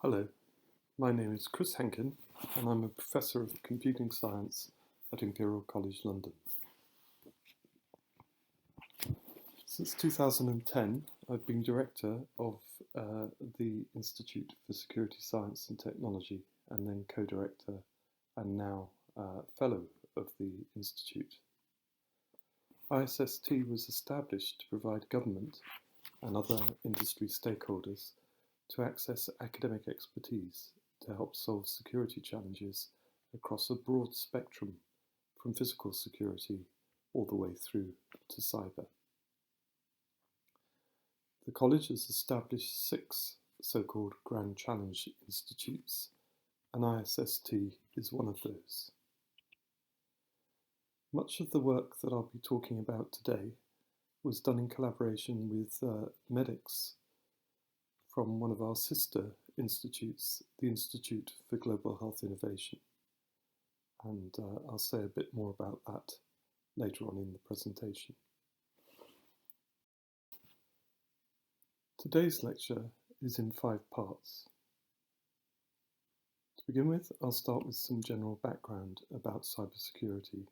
Hello, my name is Chris Hankin and I'm a Professor of Computing Science at Imperial College London. Since 2010, I've been Director of the Institute for Security Science and Technology, and then Co-Director and now Fellow of the Institute. ISST was established to provide government and other industry stakeholders to access academic expertise to help solve security challenges across a broad spectrum from physical security all the way through to cyber. The college has established 6 so-called Grand Challenge Institutes, and ISST is one of those. Much of the work that I'll be talking about today was done in collaboration with medics from one of our sister institutes, the Institute for Global Health Innovation. And I'll say a bit more about that later on in the presentation. Today's lecture is in 5 parts. To begin with, I'll start with some general background about cybersecurity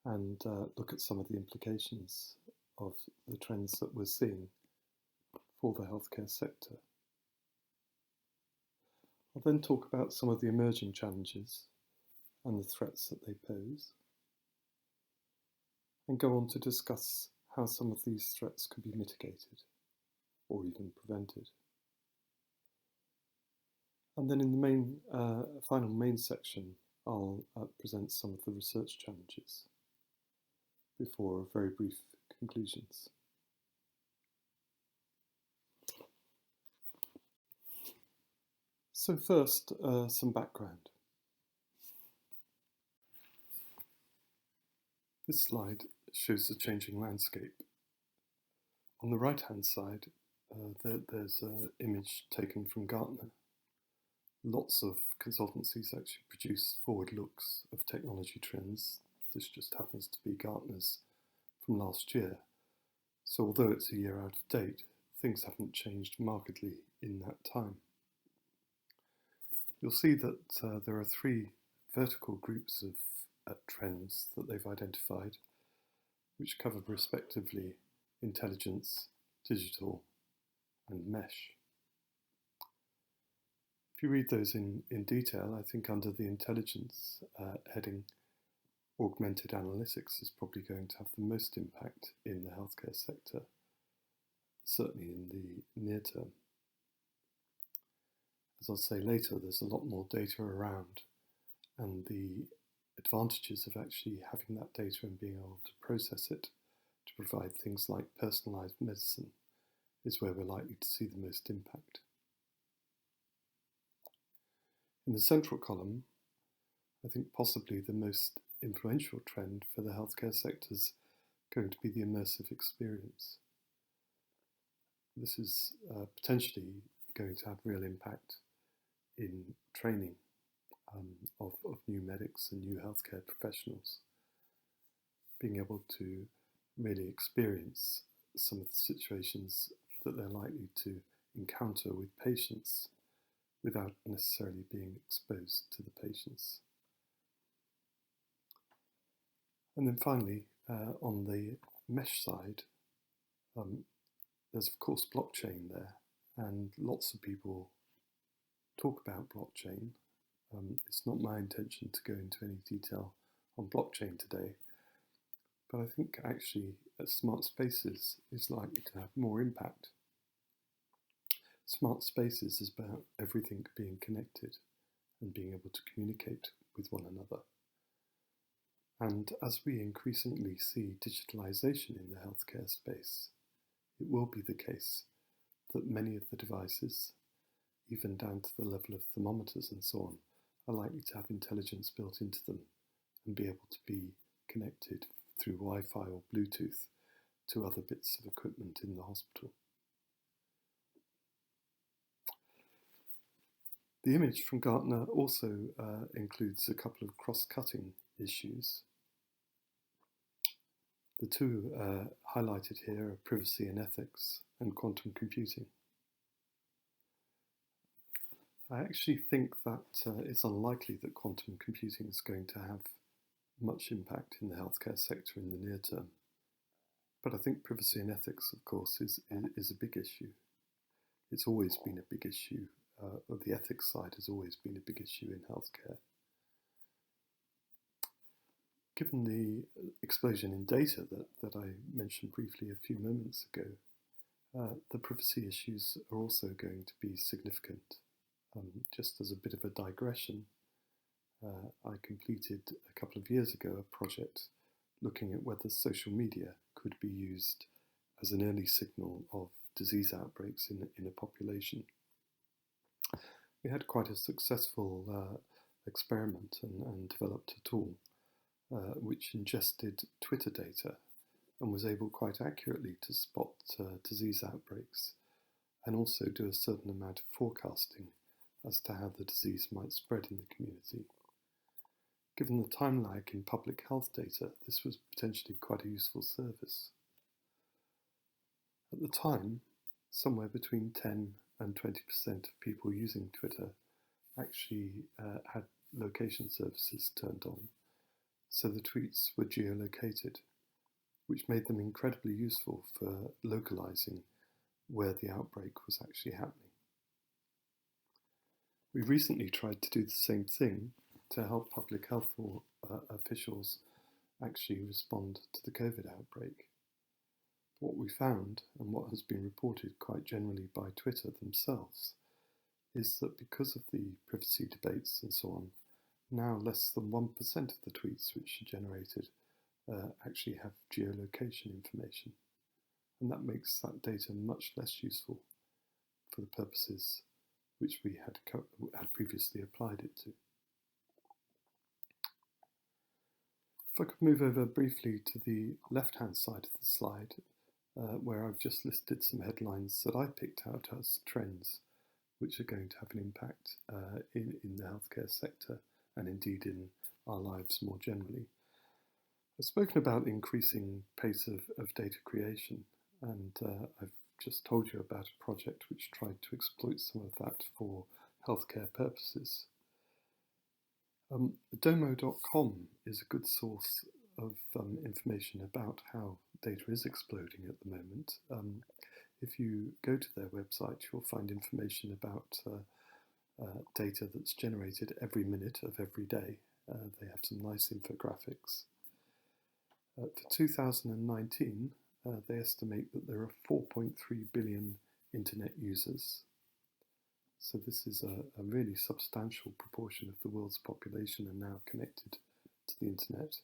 and look at some of the implications of the trends that we're seeing for the healthcare sector. I'll then talk about some of the emerging challenges and the threats that they pose, and go on to discuss how some of these threats can be mitigated or even prevented. And then in the final main section, I'll present some of the research challenges before very brief conclusions. So first, some background. This slide shows the changing landscape. On the right-hand side, there's an image taken from Gartner. Lots of consultancies actually produce forward looks of technology trends. This just happens to be Gartner's from last year. So although it's a year out of date, things haven't changed markedly in that time. You'll see that there are 3 vertical groups of trends that they've identified, which cover respectively intelligence, digital, and mesh. If you read those in detail, I think under the intelligence heading, augmented analytics is probably going to have the most impact in the healthcare sector, certainly in the near term. As I'll say later, there's a lot more data around, and the advantages of actually having that data and being able to process it to provide things like personalised medicine is where we're likely to see the most impact. In the central column, I think possibly the most influential trend for the healthcare sector is going to be the immersive experience. This is potentially going to have real impact in training of new medics and new healthcare professionals, being able to really experience some of the situations that they're likely to encounter with patients without necessarily being exposed to the patients. And then finally, on the mesh side, there's of course blockchain there, and lots of people talk about blockchain. It's not my intention to go into any detail on blockchain today, but I think actually smart spaces is likely to have more impact. Smart spaces is about everything being connected and being able to communicate with one another. And as we increasingly see digitalization in the healthcare space, it will be the case that many of the devices, even down to the level of thermometers and so on, are likely to have intelligence built into them and be able to be connected through Wi-Fi or Bluetooth to other bits of equipment in the hospital. The image from Gartner also includes a couple of cross-cutting issues. The 2 highlighted here are privacy and ethics and quantum computing. I actually think that it's unlikely that quantum computing is going to have much impact in the healthcare sector in the near term. But I think privacy and ethics, of course, is a big issue. It's always been a big issue, or the ethics side has always been a big issue in healthcare. Given the explosion in data that I mentioned briefly a few moments ago, the privacy issues are also going to be significant. Just as a bit of a digression, I completed a couple of years ago a project looking at whether social media could be used as an early signal of disease outbreaks in a population. We had quite a successful experiment and developed a tool which ingested Twitter data and was able quite accurately to spot disease outbreaks and also do a certain amount of forecasting as to how the disease might spread in the community. Given the time lag in public health data, this was potentially quite a useful service. At the time, somewhere between 10 and 20% of people using Twitter actually had location services turned on, so the tweets were geolocated, which made them incredibly useful for localizing where the outbreak was actually happening. We recently tried to do the same thing to help public health officials actually respond to the COVID outbreak. What we found, and what has been reported quite generally by Twitter themselves, is that because of the privacy debates and so on, now less than 1% of the tweets which are generated actually have geolocation information. And that makes that data much less useful for the purposes which we had previously applied it to. If I could move over briefly to the left-hand side of the slide, where I've just listed some headlines that I picked out as trends which are going to have an impact in the healthcare sector and indeed in our lives more generally. I've spoken about the increasing pace of data creation, and I've just told you about a project which tried to exploit some of that for healthcare purposes. Domo.com is a good source of information about how data is exploding at the moment. If you go to their website, you'll find information about data that's generated every minute of every day. They have some nice infographics. For 2019, they estimate that there are 4.3 billion internet users. So this is a really substantial proportion of the world's population are now connected to the internet.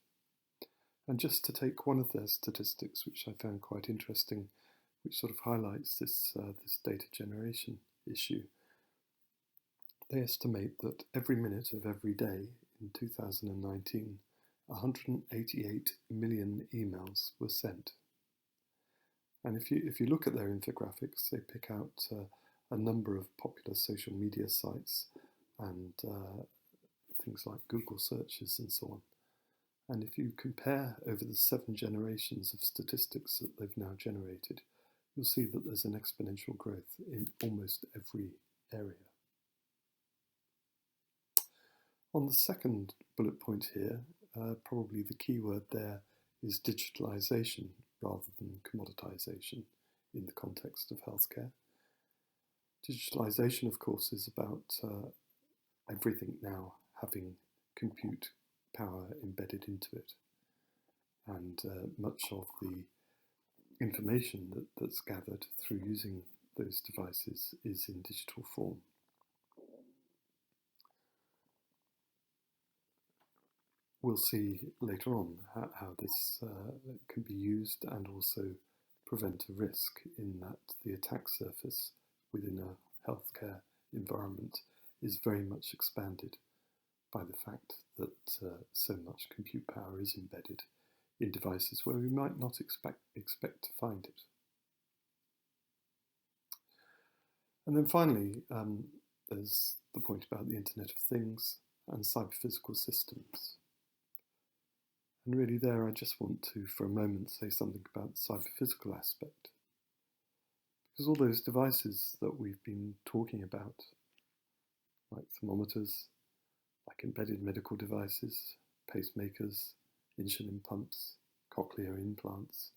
And just to take one of their statistics, which I found quite interesting, which sort of highlights this data generation issue, they estimate that every minute of every day in 2019, 188 million emails were sent. And if you look at their infographics, they pick out a number of popular social media sites and things like Google searches and so on. And if you compare over the 7 generations of statistics that they've now generated, you'll see that there's an exponential growth in almost every area. On the second bullet point here, probably the key word there is digitalization rather than commoditization in the context of healthcare. Digitalization, of course, is about everything now having compute power embedded into it. And much of the information that's gathered through using those devices is in digital form. We'll see later on how this can be used and also prevent a risk in that the attack surface within a healthcare environment is very much expanded by the fact that so much compute power is embedded in devices where we might not expect to find it. And then finally, there's the point about the Internet of Things and cyber-physical systems. And really there I just want to, for a moment, say something about the cyber-physical aspect. Because all those devices that we've been talking about like thermometers, like embedded medical devices, pacemakers, insulin pumps, cochlear implants,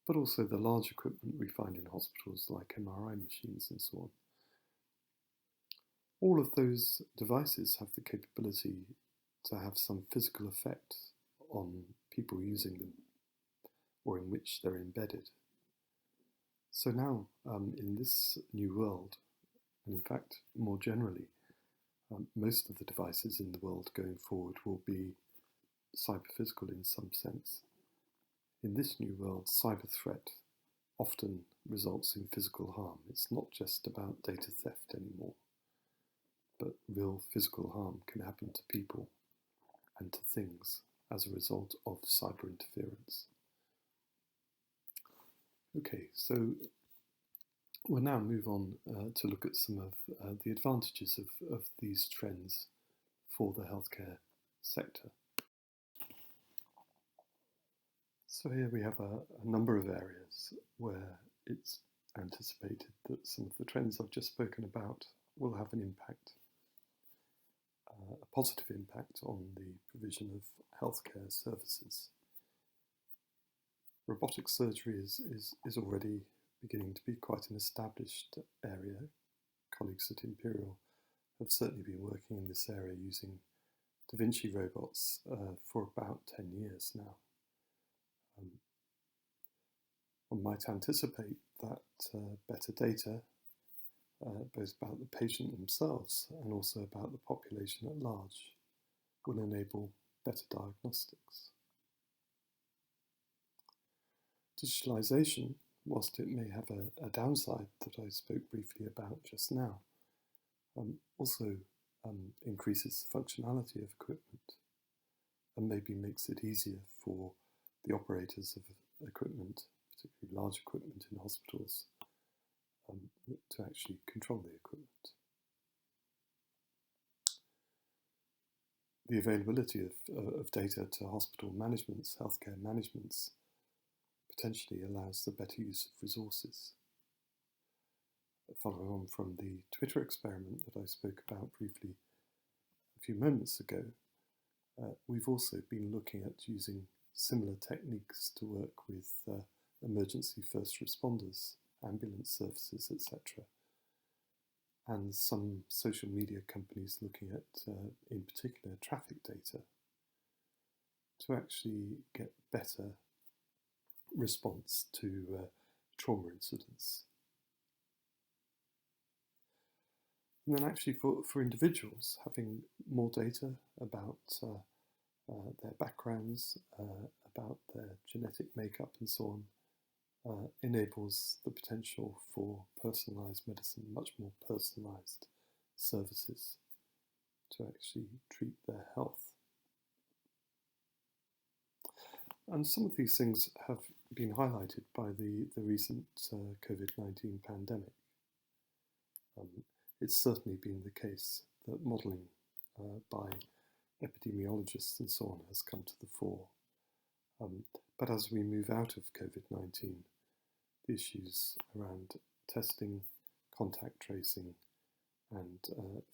but also the large equipment we find in hospitals like MRI machines and so on. All of those devices have the capability to have some physical effect on people using them or in which they're embedded. So now, in this new world, and in fact more generally, most of the devices in the world going forward will be cyber-physical in some sense. In this new world, cyber threat often results in physical harm. It's not just about data theft anymore, but real physical harm can happen to people and to things as a result of cyber interference. Okay, so we'll now move on to look at some of the advantages of these trends for the healthcare sector. So here we have a number of areas where it's anticipated that some of the trends I've just spoken about will have an impact, a positive impact on the provision of healthcare services. Robotic surgery is already beginning to be quite an established area. Colleagues at Imperial have certainly been working in this area using Da Vinci robots for about 10 years now. One might anticipate that better data, both about the patient themselves and also about the population at large, will enable better diagnostics. Digitalisation, whilst it may have a downside that I spoke briefly about just now, also increases the functionality of equipment and maybe makes it easier for the operators of equipment, particularly large equipment in hospitals, to actually control the equipment. The availability of data to hospital managements, healthcare managements, potentially allows the better use of resources. Following on from the Twitter experiment that I spoke about briefly a few moments ago, we've also been looking at using similar techniques to work with emergency first responders, ambulance services, etc. And some social media companies looking at, in particular, traffic data to actually get better response to trauma incidents. And then actually for individuals, having more data about their backgrounds, about their genetic makeup and so on, enables the potential for personalised medicine, much more personalised services to actually treat their health. And some of these things have been highlighted by the recent COVID-19 pandemic. It's certainly been the case that modelling by epidemiologists and so on has come to the fore. But as we move out of COVID-19, the issues around testing, contact tracing, and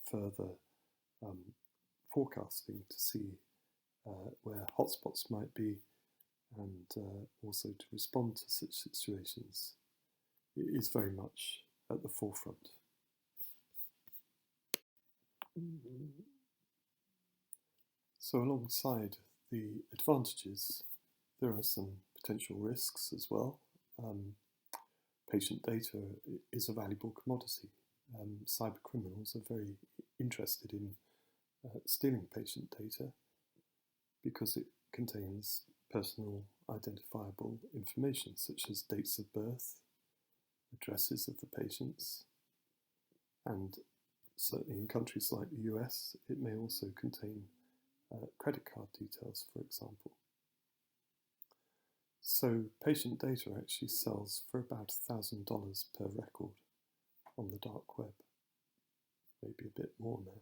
further forecasting to see where hotspots might be and also to respond to such situations is very much at the forefront. So alongside the advantages, there are some potential risks as well. Patient data is a valuable commodity. Cyber criminals are very interested in stealing patient data because it contains personal identifiable information such as dates of birth, addresses of the patients, and certainly in countries like the US, it may also contain credit card details, for example. So patient data actually sells for about $1,000 per record on the dark web, maybe a bit more now.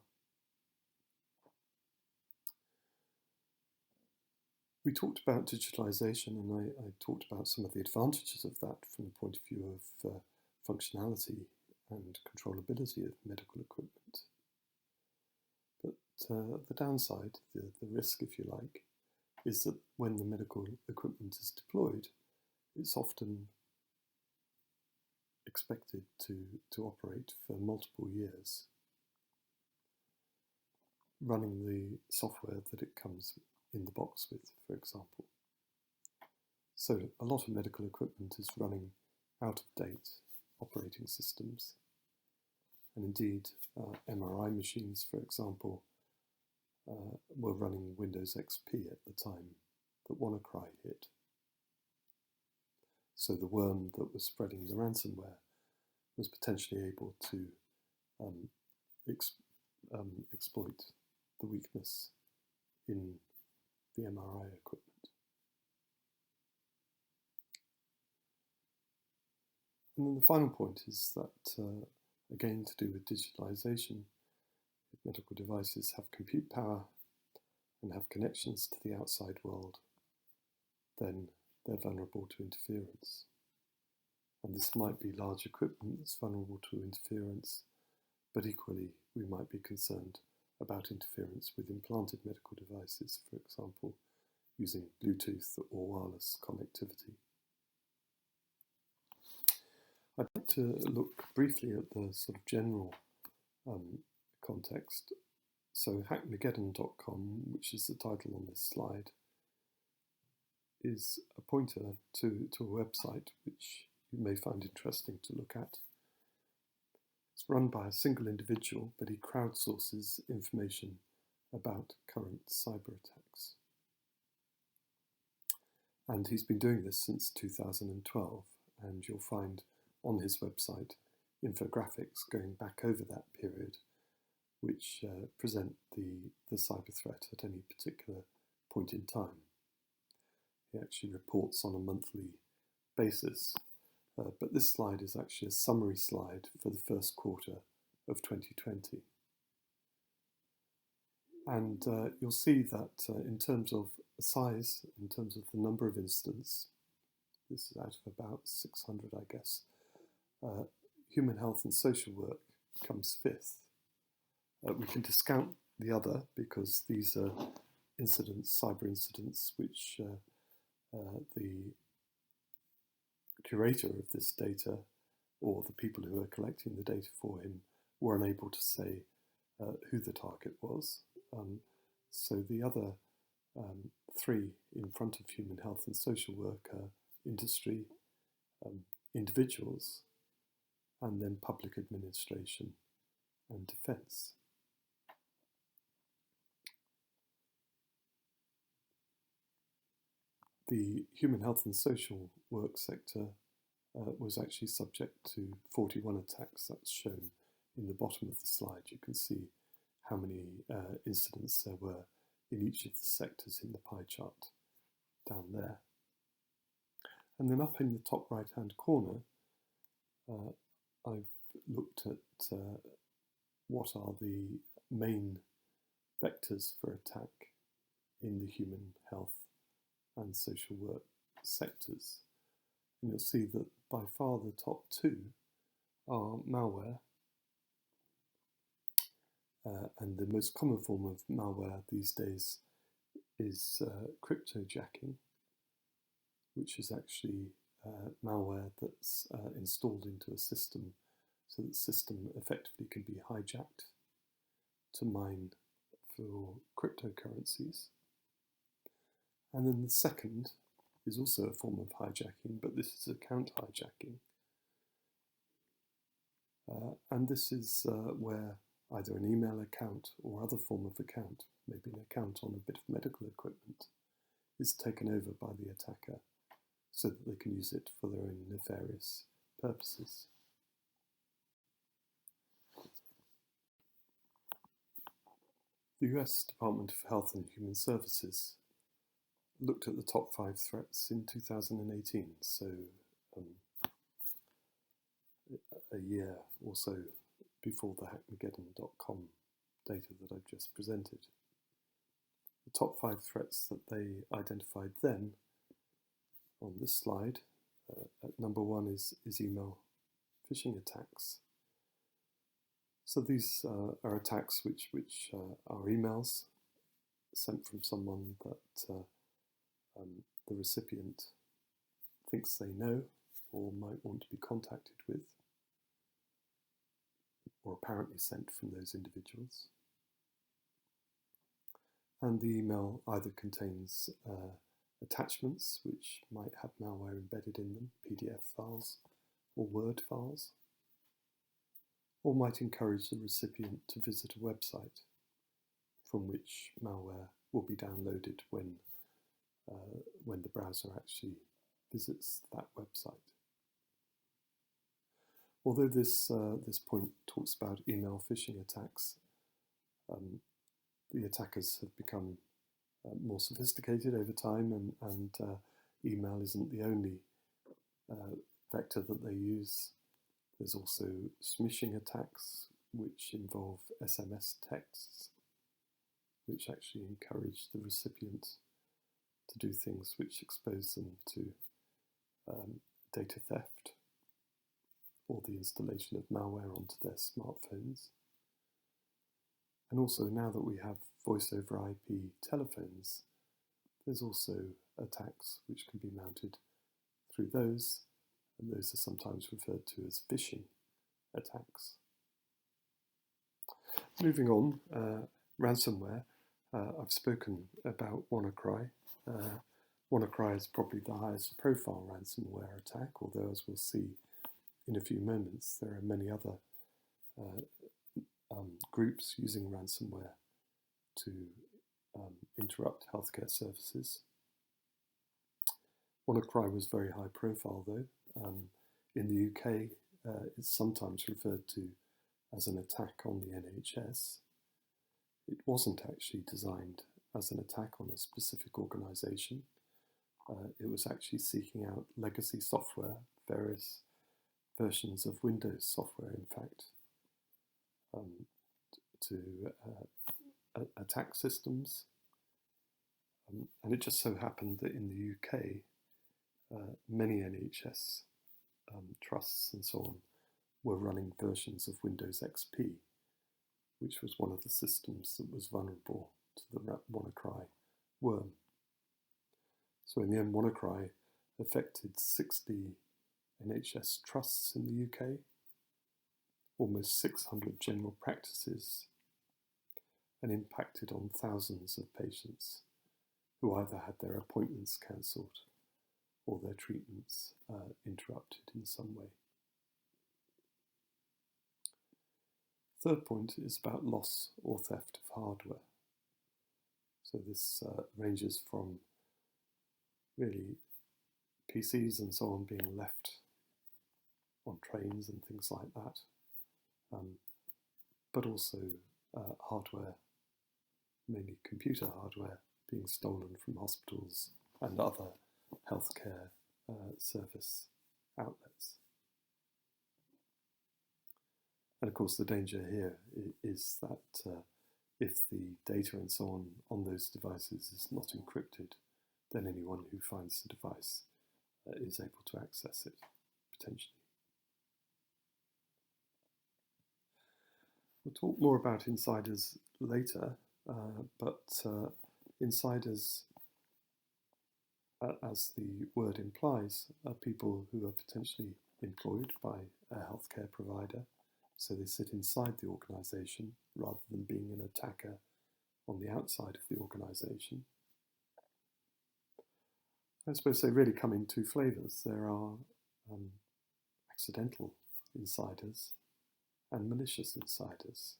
We talked about digitalisation, and I talked about some of the advantages of that from the point of view of functionality and controllability of medical equipment. the downside, the risk, if you like, is that when the medical equipment is deployed, it's often expected to operate for multiple years, running the software that it comes in the box with, for example. So a lot of medical equipment is running out-of-date operating systems. And indeed, MRI machines, for example, were running Windows XP at the time that WannaCry hit. So the worm that was spreading the ransomware was potentially able to exploit the weakness in the MRI equipment. And then the final point is that, again, to do with digitalization, if medical devices have compute power and have connections to the outside world, then they're vulnerable to interference. And this might be large equipment that's vulnerable to interference, but equally we might be concerned about interference with implanted medical devices, for example, using Bluetooth or wireless connectivity. I'd like to look briefly at the sort of general context. So hackmageddon.com, which is the title on this slide, is a pointer to a website which you may find interesting to look at. It's run by a single individual, but he crowdsources information about current cyber attacks. And he's been doing this since 2012, and you'll find on his website infographics going back over that period, which present the cyber threat at any particular point in time. He actually reports on a monthly basis, but this slide is actually a summary slide for the first quarter of 2020. And you'll see that in terms of size, in terms of the number of incidents, this is out of about 600, I guess, human health and social work comes fifth. We can discount the other because these are incidents, cyber incidents, which the curator of this data or the people who are collecting the data for him were unable to say who the target was. So the other three in front of human health and social work are industry, individuals, and then public administration and defence. The human health and social work sector was actually subject to 41 attacks. That's shown in the bottom of the slide. You can see how many incidents there were in each of the sectors in the pie chart down there. And then up in the top right-hand corner, I've looked at what are the main vectors for attack in the human health and social work sectors. And you'll see that by far the top two are malware. And the most common form of malware these days is cryptojacking, which is actually malware that's installed into a system so that the system effectively can be hijacked to mine for cryptocurrencies. And then the second is also a form of hijacking, but this is account hijacking. And this is where either an email account or other form of account, maybe an account on a bit of medical equipment, is taken over by the attacker so that they can use it for their own nefarious purposes. The US Department of Health and Human Services looked at the top 5 threats in 2018, so a year or so before the hackmageddon.com data that I've just presented. The top 5 threats that they identified then on this slide, at number 1 is email phishing attacks. So these are attacks which are emails sent from someone that the recipient thinks they know or might want to be contacted with, or apparently sent from those individuals. And the email either contains attachments which might have malware embedded in them, PDF files or Word files, or might encourage the recipient to visit a website from which malware will be downloaded when the browser actually visits that website. Although this point talks about email phishing attacks, the attackers have become more sophisticated over time, and email isn't the only vector that they use. There's also smishing attacks, which involve SMS texts, which actually encourage the recipient to do things which expose them to data theft or the installation of malware onto their smartphones. And also, now that we have voice over IP telephones, there's also attacks which can be mounted through those, and those are sometimes referred to as phishing attacks. Moving on, ransomware. I've spoken about WannaCry. WannaCry is probably the highest profile ransomware attack, although as we'll see in a few moments, there are many other groups using ransomware to interrupt healthcare services. WannaCry was very high profile though. In the UK, it's sometimes referred to as an attack on the NHS. It wasn't actually designed as an attack on a specific organisation. It was actually seeking out legacy software, various versions of Windows software, in fact, to attack systems. And it just so happened that in the UK, many NHS trusts and so on were running versions of Windows XP, which was one of the systems that was vulnerable to the WannaCry worm. So in the end, WannaCry affected 60 NHS trusts in the UK, almost 600 general practices, and impacted on thousands of patients who either had their appointments cancelled or their treatments interrupted in some way. Third point is about loss or theft of hardware. So this ranges from really PCs and so on being left on trains and things like that, but also hardware, mainly computer hardware, being stolen from hospitals and other healthcare service outlets. And of course, the danger here is that if the data and so on those devices is not encrypted, then anyone who finds the device is able to access it, potentially. We'll talk more about insiders later, but insiders, as the word implies, are people who are potentially employed by a healthcare provider. So they sit inside the organisation rather than being an attacker on the outside of the organisation. I suppose they really come in two flavours. There are accidental insiders and malicious insiders.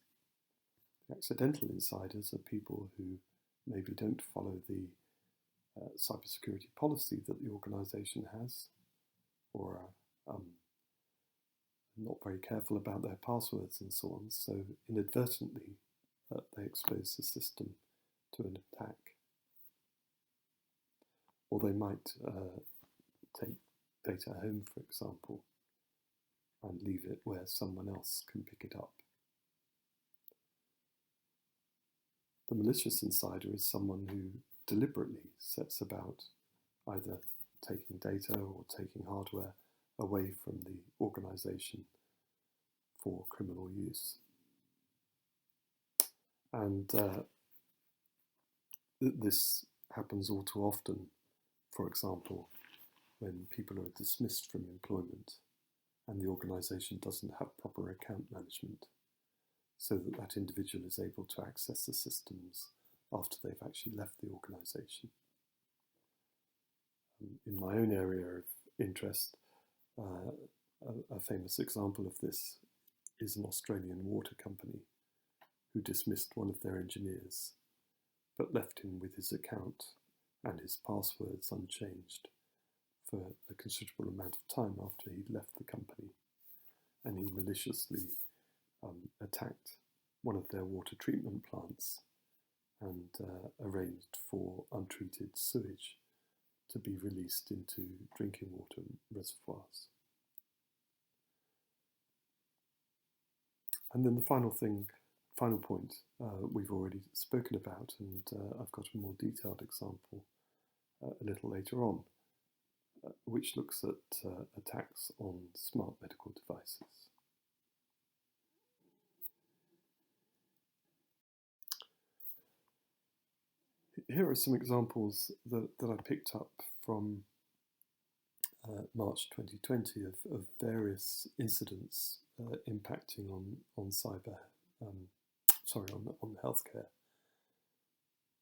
The accidental insiders are people who maybe don't follow the cybersecurity policy that the organisation has, or are not very careful about their passwords and so on, so inadvertently they expose the system to an attack. Or they might take data home, for example, and leave it where someone else can pick it up. The malicious insider is someone who deliberately sets about either taking data or taking hardware away from the organisation for criminal use. And this happens all too often, for example, when people are dismissed from employment and the organisation doesn't have proper account management, so that that individual is able to access the systems after they've actually left the organisation. In my own area of interest, a famous example of this is an Australian water company who dismissed one of their engineers, but left him with his account and his passwords unchanged for a considerable amount of time after he'd left the company. And he maliciously attacked one of their water treatment plants and arranged for untreated sewage to be released into drinking water reservoirs. And then the final point we've already spoken about, and I've got a more detailed example a little later on, which looks at attacks on smart medical devices. Here are some examples that I picked up from March 2020 of various incidents impacting on healthcare.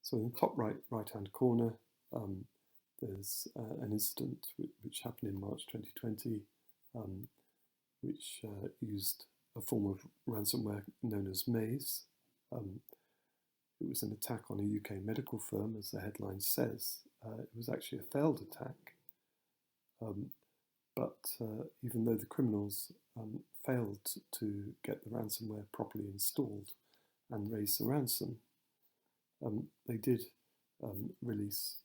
So in the top right-hand corner, there's an incident which happened in March 2020, which used a form of ransomware known as Maze. It was an attack on a UK medical firm, as the headline says. It was actually a failed attack, but even though the criminals failed to get the ransomware properly installed and raise the ransom, they did release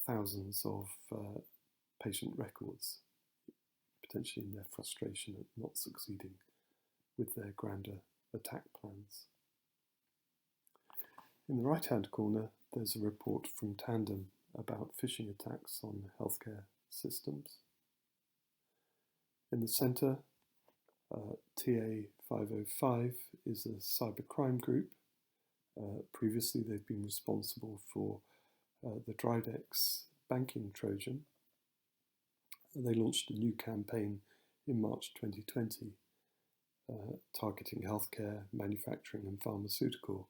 thousands of patient records, potentially in their frustration at not succeeding with their grander attack plans. In the right-hand corner, there's a report from Tandem about phishing attacks on healthcare systems. In the centre, TA505 is a cybercrime group. Previously, they've been responsible for the Dridex banking Trojan. They launched a new campaign in March 2020, targeting healthcare, manufacturing and pharmaceutical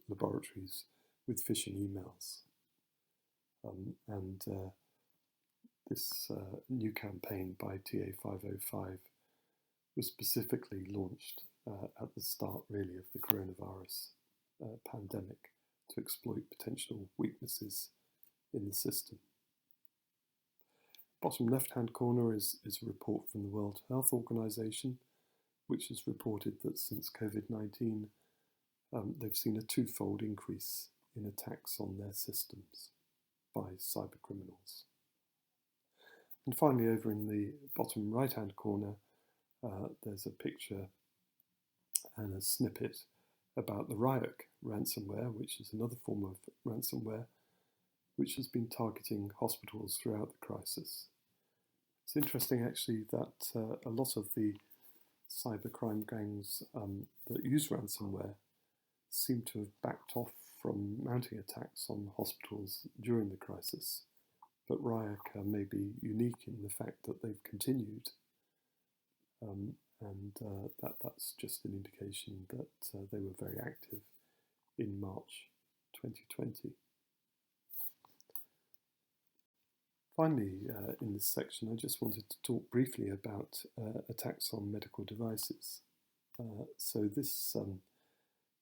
laboratories with phishing emails. This new campaign by TA505 was specifically launched at the start, really, of the coronavirus pandemic to exploit potential weaknesses in the system. Bottom left-hand corner is a report from the World Health Organization, which has reported that since COVID-19, they've seen a twofold increase in attacks on their systems by cybercriminals. And finally, over in the bottom right-hand corner, there's a picture and a snippet about the Ryuk ransomware, which is another form of ransomware, which has been targeting hospitals throughout the crisis. It's interesting, actually, that a lot of the cybercrime gangs that use ransomware seem to have backed off from mounting attacks on hospitals during the crisis. But Ryuk may be unique in the fact that they've continued, and that's just an indication that they were very active in March 2020. Finally, in this section, I just wanted to talk briefly about attacks on medical devices. So this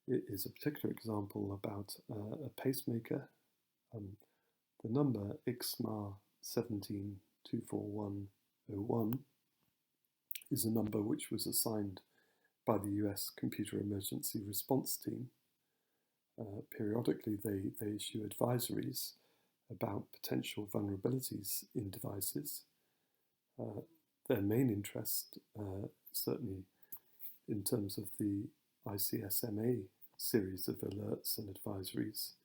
is a particular example about a pacemaker. The number IXMA 1724101 is a number which was assigned by the US Computer Emergency Response Team. Periodically, they issue advisories about potential vulnerabilities in devices. Their main interest, certainly in terms of the ICSMA series of alerts and advisories,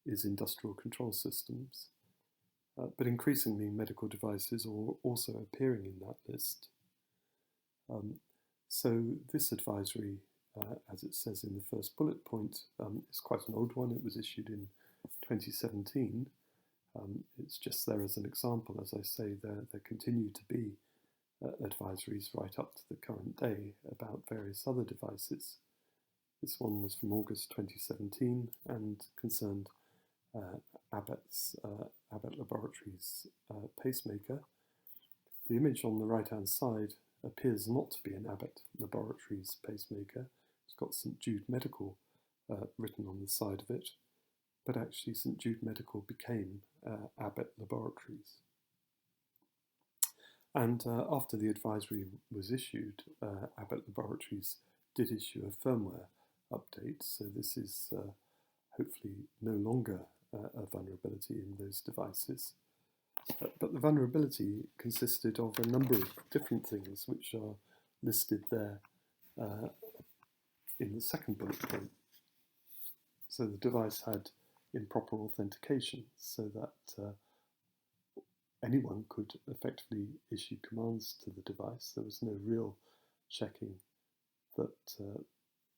is industrial control systems. But increasingly, medical devices are also appearing in that list. So this advisory as it says in the first bullet point, is quite an old one. It was issued in 2017. It's just there as an example. As I say, there continue to be advisories right up to the current day about various other devices. This one was from August 2017 and concerned Abbott Laboratories pacemaker. The image on the right-hand side appears not to be an Abbott Laboratories pacemaker. It's got St Jude Medical written on the side of it, but actually St Jude Medical became Abbott Laboratories. And after the advisory was issued, Abbott Laboratories did issue a firmware update, so this is hopefully no longer a vulnerability in those devices. But the vulnerability consisted of a number of different things which are listed there in the second bullet point. So the device had improper authentication, so that anyone could effectively issue commands to the device. There was no real checking that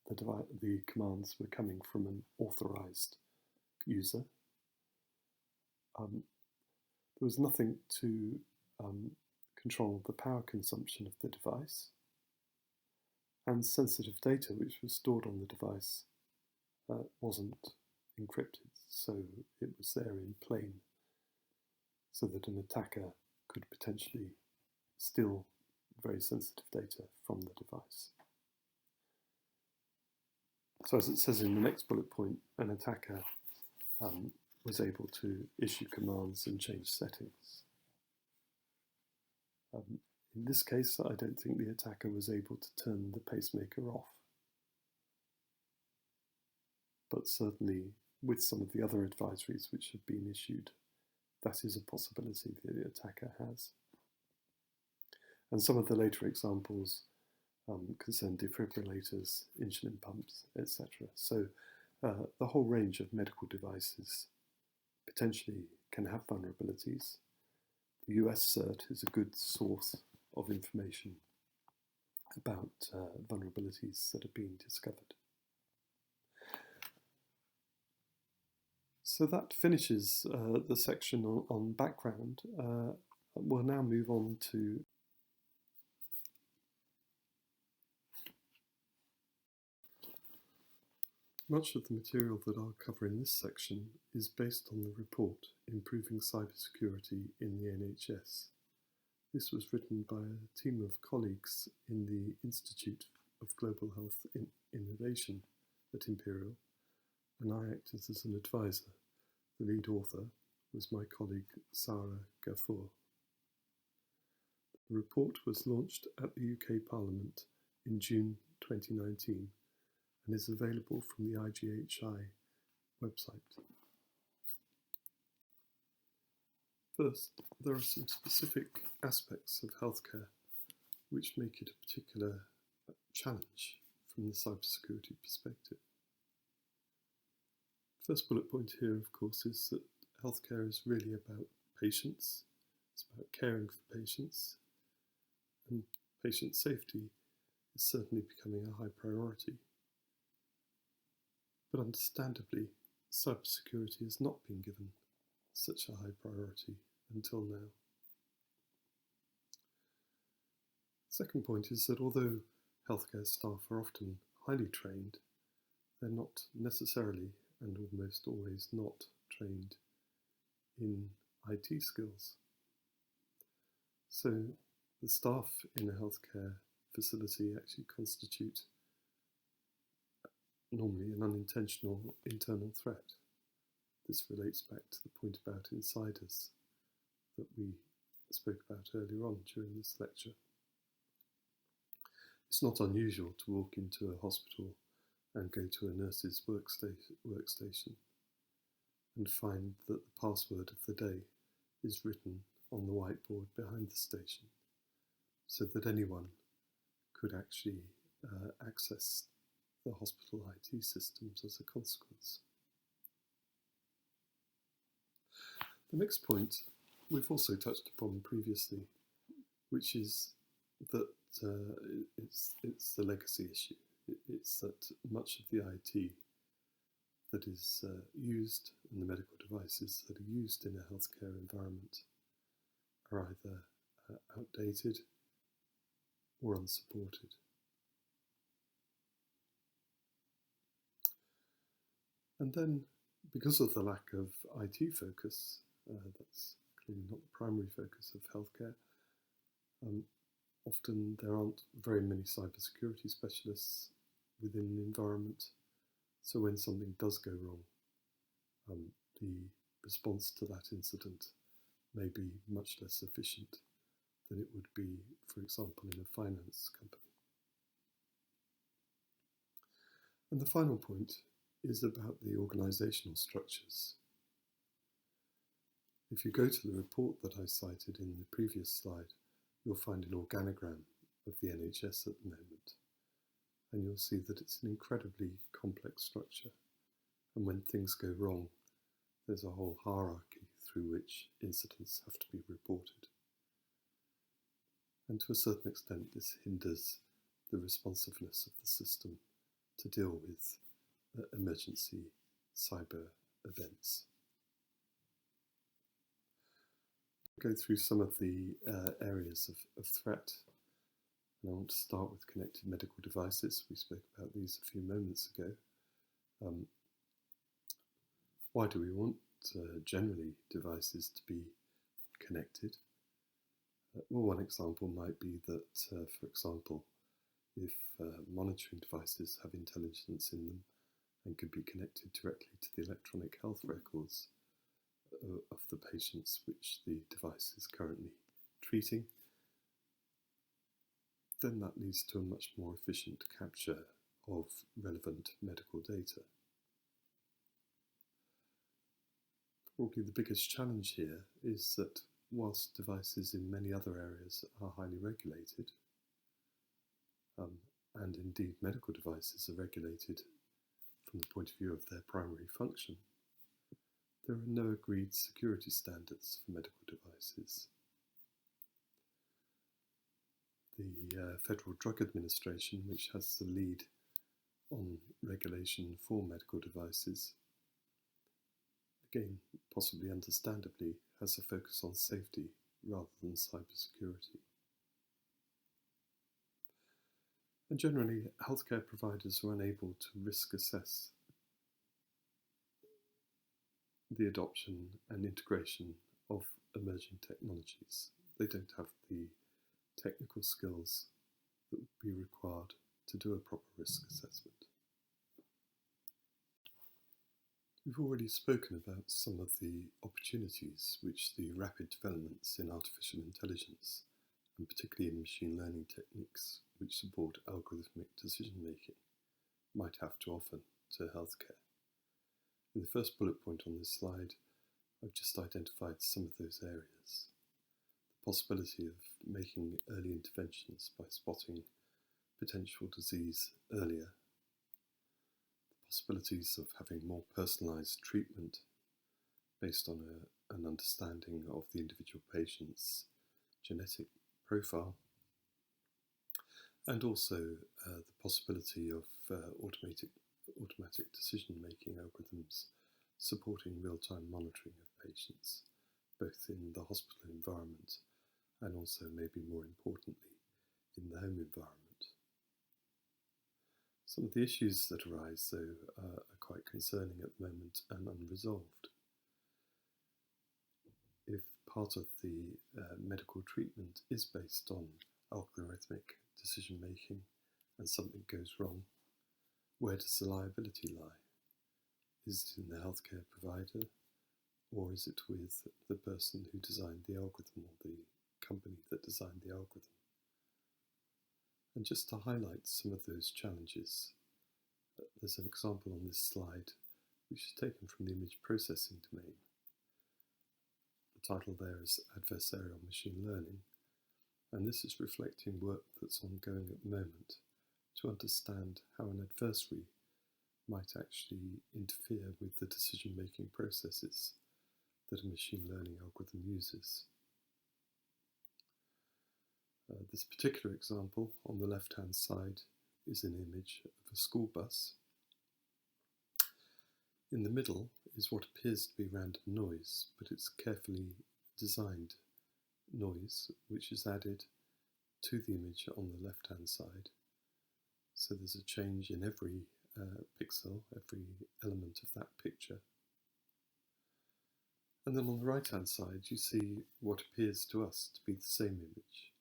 the commands were coming from an authorized user. There was nothing to control the power consumption of the device, and sensitive data which was stored on the device wasn't encrypted, so it was there in plain, so that an attacker could potentially steal very sensitive data from the device. So as it says in the next bullet point, an attacker was able to issue commands and change settings. In this case, I don't think the attacker was able to turn the pacemaker off. But certainly with some of the other advisories which have been issued, that is a possibility that the attacker has. And some of the later examples concern defibrillators, insulin pumps, etc. So the whole range of medical devices potentially can have vulnerabilities. The US CERT is a good source of information about vulnerabilities that are being discovered. So that finishes the section on background. We'll now move on to much of the material that I'll cover in this section is based on the report Improving Cybersecurity in the NHS. This was written by a team of colleagues in the Institute of Global Health Innovation at Imperial, and I acted as an advisor. The lead author was my colleague Sarah Gafour. The report was launched at the UK Parliament in June 2019 and is available from the IGHI website. First, there are some specific aspects of healthcare which make it a particular challenge from the cybersecurity perspective. First bullet point here, of course, is that healthcare is really about patients. It's about caring for patients, and patient safety is certainly becoming a high priority. But understandably, cybersecurity has not been given such a high priority until now. Second point is that although healthcare staff are often highly trained, they're not necessarily and almost always not trained in IT skills. So the staff in a healthcare facility actually constitute normally an unintentional internal threat. This relates back to the point about insiders that we spoke about earlier on during this lecture. It's not unusual to walk into a hospital and go to a nurse's workstation and find that the password of the day is written on the whiteboard behind the station, so that anyone could actually access the hospital IT systems as a consequence. The next point we've also touched upon previously, which is that it's the legacy issue. It's that much of the IT that is used in the medical devices that are used in a healthcare environment are either outdated or unsupported. And then, because of the lack of IT focus, that's clearly not the primary focus of healthcare, often there aren't very many cybersecurity specialists within the environment. So when something does go wrong, the response to that incident may be much less efficient than it would be, for example, in a finance company. And the final point is about the organisational structures. If you go to the report that I cited in the previous slide, you'll find an organogram of the NHS at the moment. And you'll see that it's an incredibly complex structure. And when things go wrong, there's a whole hierarchy through which incidents have to be reported. And to a certain extent, this hinders the responsiveness of the system to deal with emergency cyber events. I'll go through some of the areas of threat. And I want to start with connected medical devices. We spoke about these a few moments ago. Why do we want generally devices to be connected? Well, one example might be that, for example, if monitoring devices have intelligence in them and could be connected directly to the electronic health records of the patients which the device is currently treating, then that leads to a much more efficient capture of relevant medical data. Probably the biggest challenge here is that whilst devices in many other areas are highly regulated, and indeed medical devices are regulated from the point of view of their primary function, there are no agreed security standards for medical devices. The Federal Drug Administration, which has the lead on regulation for medical devices, again, possibly understandably, has a focus on safety rather than cybersecurity. And generally, healthcare providers are unable to risk assess the adoption and integration of emerging technologies. They don't have the technical skills that would be required to do a proper risk assessment. We've already spoken about some of the opportunities which the rapid developments in artificial intelligence, and particularly in machine learning techniques which support algorithmic decision making, might have to offer to healthcare. In the first bullet point on this slide, I've just identified some of those areas. The possibility of making early interventions by spotting potential disease earlier, the possibilities of having more personalised treatment based on an understanding of the individual patient's genetic profile, and also the possibility of automatic decision-making algorithms supporting real-time monitoring of patients, both in the hospital environment and also, maybe more importantly, in the home environment. Some of the issues that arise, though, are quite concerning at the moment and unresolved. If part of the medical treatment is based on algorithmic decision-making and something goes wrong, where does the liability lie? Is it in the healthcare provider, or is it with the person who designed the algorithm or the company that designed the algorithm? And just to highlight some of those challenges, there's an example on this slide which is taken from the image processing domain. The title there is Adversarial Machine Learning, and this is reflecting work that's ongoing at the moment to understand how an adversary might actually interfere with the decision-making processes that a machine learning algorithm uses. This particular example on the left-hand side is an image of a school bus. In the middle is what appears to be random noise, but it's carefully designed noise which is added to the image on the left-hand side. So there's a change in every pixel, every element of that picture. And then on the right-hand side, you see what appears to us to be the same image.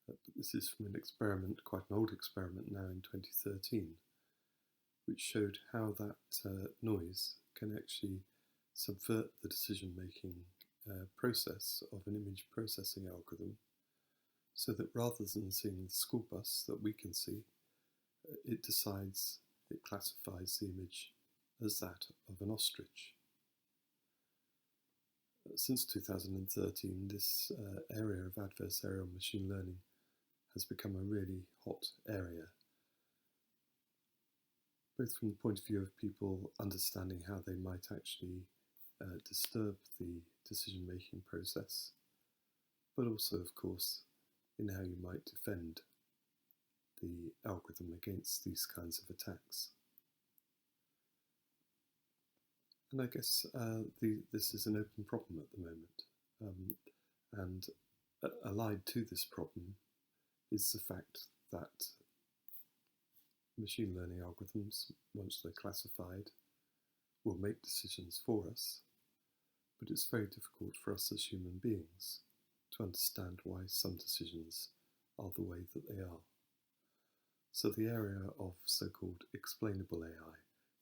But this is from an experiment, quite an old experiment now in 2013, which showed how that noise can actually subvert the decision-making process of an image processing algorithm, so that rather than seeing the school bus that we can see, it classifies the image as that of an ostrich. Since 2013, this area of adversarial machine learning has become a really hot area, both from the point of view of people understanding how they might actually disturb the decision-making process, but also, of course, in how you might defend the algorithm against these kinds of attacks. And I guess this is an open problem at the moment, and allied to this problem is the fact that machine learning algorithms, once they're classified, will make decisions for us, but it's very difficult for us as human beings to understand why some decisions are the way that they are. So the area of so-called explainable AI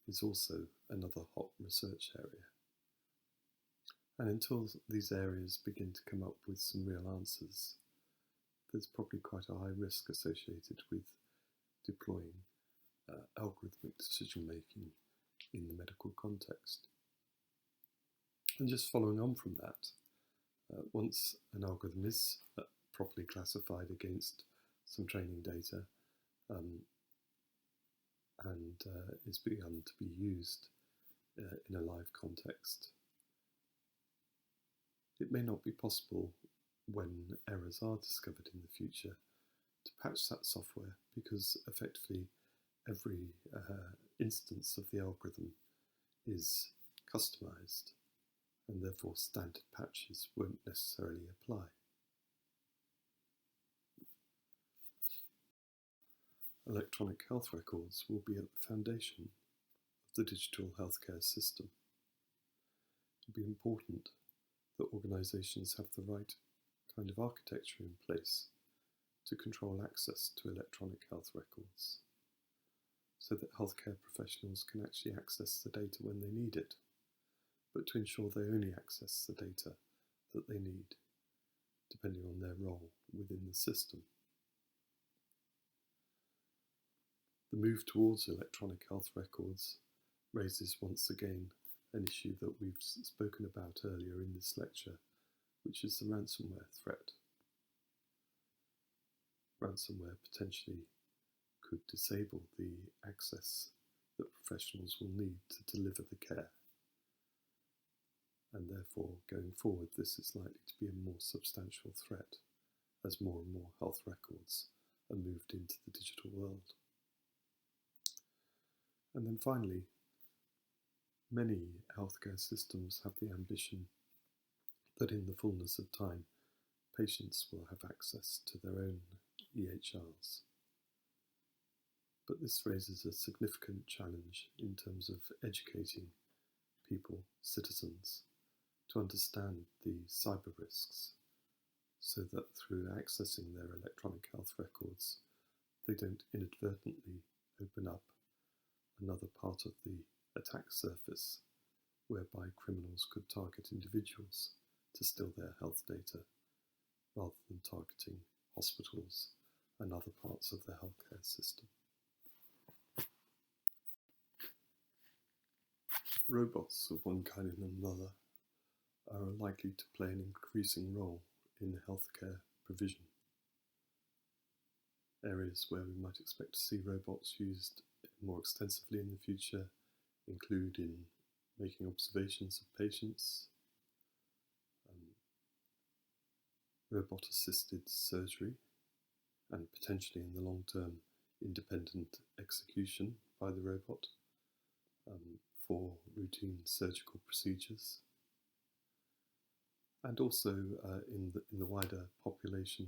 is also another hot research area. And until these areas begin to come up with some real answers, there's probably quite a high risk associated with deploying algorithmic decision-making in the medical context. And just following on from that, once an algorithm is properly classified against some training data and is begun to be used in a live context, it may not be possible when errors are discovered in the future to patch that software, because effectively every instance of the algorithm is customized, and therefore standard patches won't necessarily apply. Electronic health records will be at the foundation of the digital healthcare system. It will be important that organisations have the right kind of architecture in place to control access to electronic health records, so that healthcare professionals can actually access the data when they need it, but to ensure they only access the data that they need, depending on their role within the system. The move towards electronic health records raises once again an issue that we've spoken about earlier in this lecture, which is the ransomware threat. Ransomware potentially could disable the access that professionals will need to deliver the care. And therefore, going forward, this is likely to be a more substantial threat as more and more health records are moved into the digital world. And then finally, many healthcare systems have the ambition that in the fullness of time, patients will have access to their own EHRs. But this raises a significant challenge in terms of educating people, citizens, to understand the cyber risks, so that through accessing their electronic health records, they don't inadvertently open up another part of the attack surface whereby criminals could target individuals to steal their health data, rather than targeting hospitals and other parts of the healthcare system. Robots of one kind and another are likely to play an increasing role in healthcare provision. Areas where we might expect to see robots used more extensively in the future include in making observations of patients, robot-assisted surgery, and potentially in the long term independent execution by the robot for routine surgical procedures, and also in the wider population,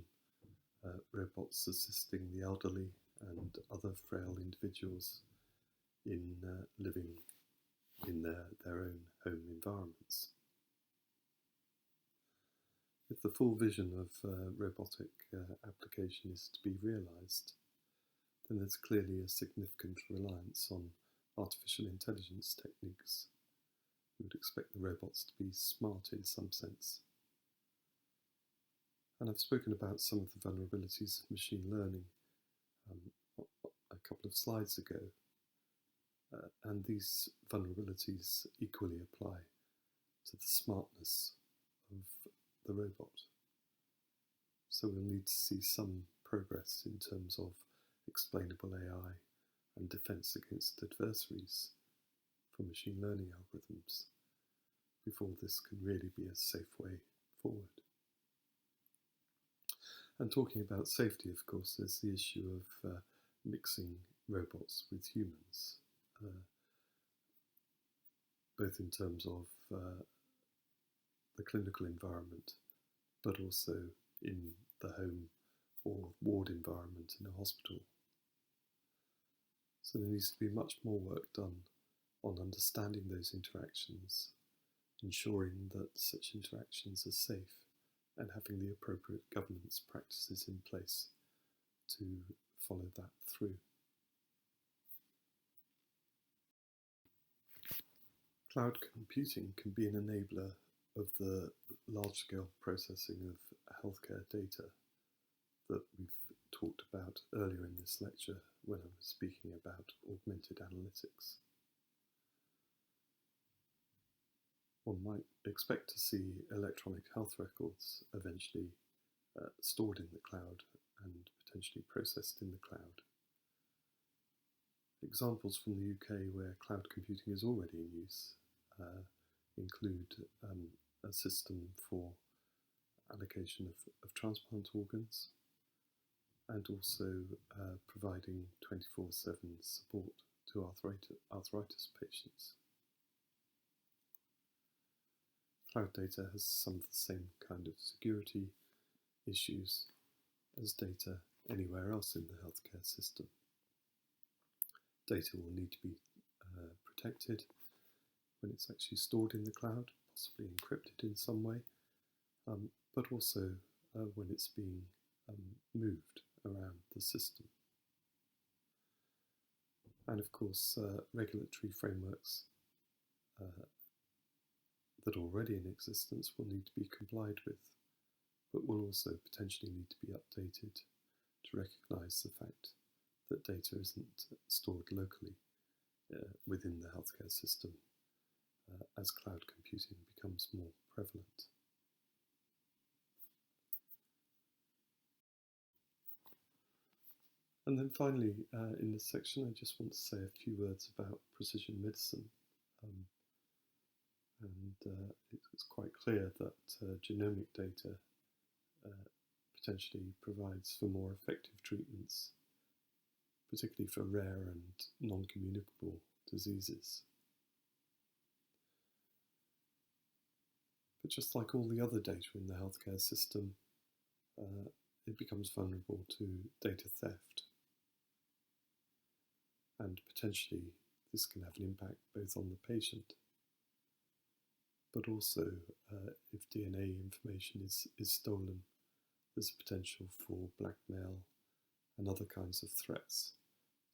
robots assisting the elderly and other frail individuals in living in their own home environments. If the full vision of robotic application is to be realised, then there's clearly a significant reliance on artificial intelligence techniques. We would expect the robots to be smart in some sense. And I've spoken about some of the vulnerabilities of machine learning a couple of slides ago, and these vulnerabilities equally apply to the smartness of the robot. So we'll need to see some progress in terms of explainable AI and defense against adversaries for machine learning algorithms before this can really be a safe way forward. And talking about safety, of course, there's the issue of mixing robots with humans, both in terms of the clinical environment, but also in the home or ward environment in a hospital. So there needs to be much more work done on understanding those interactions, ensuring that such interactions are safe, and having the appropriate governance practices in place to follow that through. Cloud computing can be an enabler of the large-scale processing of healthcare data that we've talked about earlier in this lecture when I was speaking about augmented analytics. One might expect to see electronic health records eventually stored in the cloud and potentially processed in the cloud. Examples from the UK where cloud computing is already in use include a system for allocation of transplant organs, and also providing 24/7 support to arthritis patients. Cloud data has some of the same kind of security issues as data anywhere else in the healthcare system. Data will need to be protected when it's actually stored in the cloud, possibly encrypted in some way, but also when it's being moved around the system. And of course, regulatory frameworks that are already in existence will need to be complied with, but will also potentially need to be updated to recognise the fact that data isn't stored locally within the healthcare system as cloud computing becomes more prevalent. And then finally, in this section, I just want to say a few words about precision medicine. It's quite clear that genomic data potentially provides for more effective treatments, particularly for rare and non-communicable diseases. But just like all the other data in the healthcare system, it becomes vulnerable to data theft. And potentially this can have an impact both on the patient, but also if DNA information is stolen, there's a potential for blackmail and other kinds of threats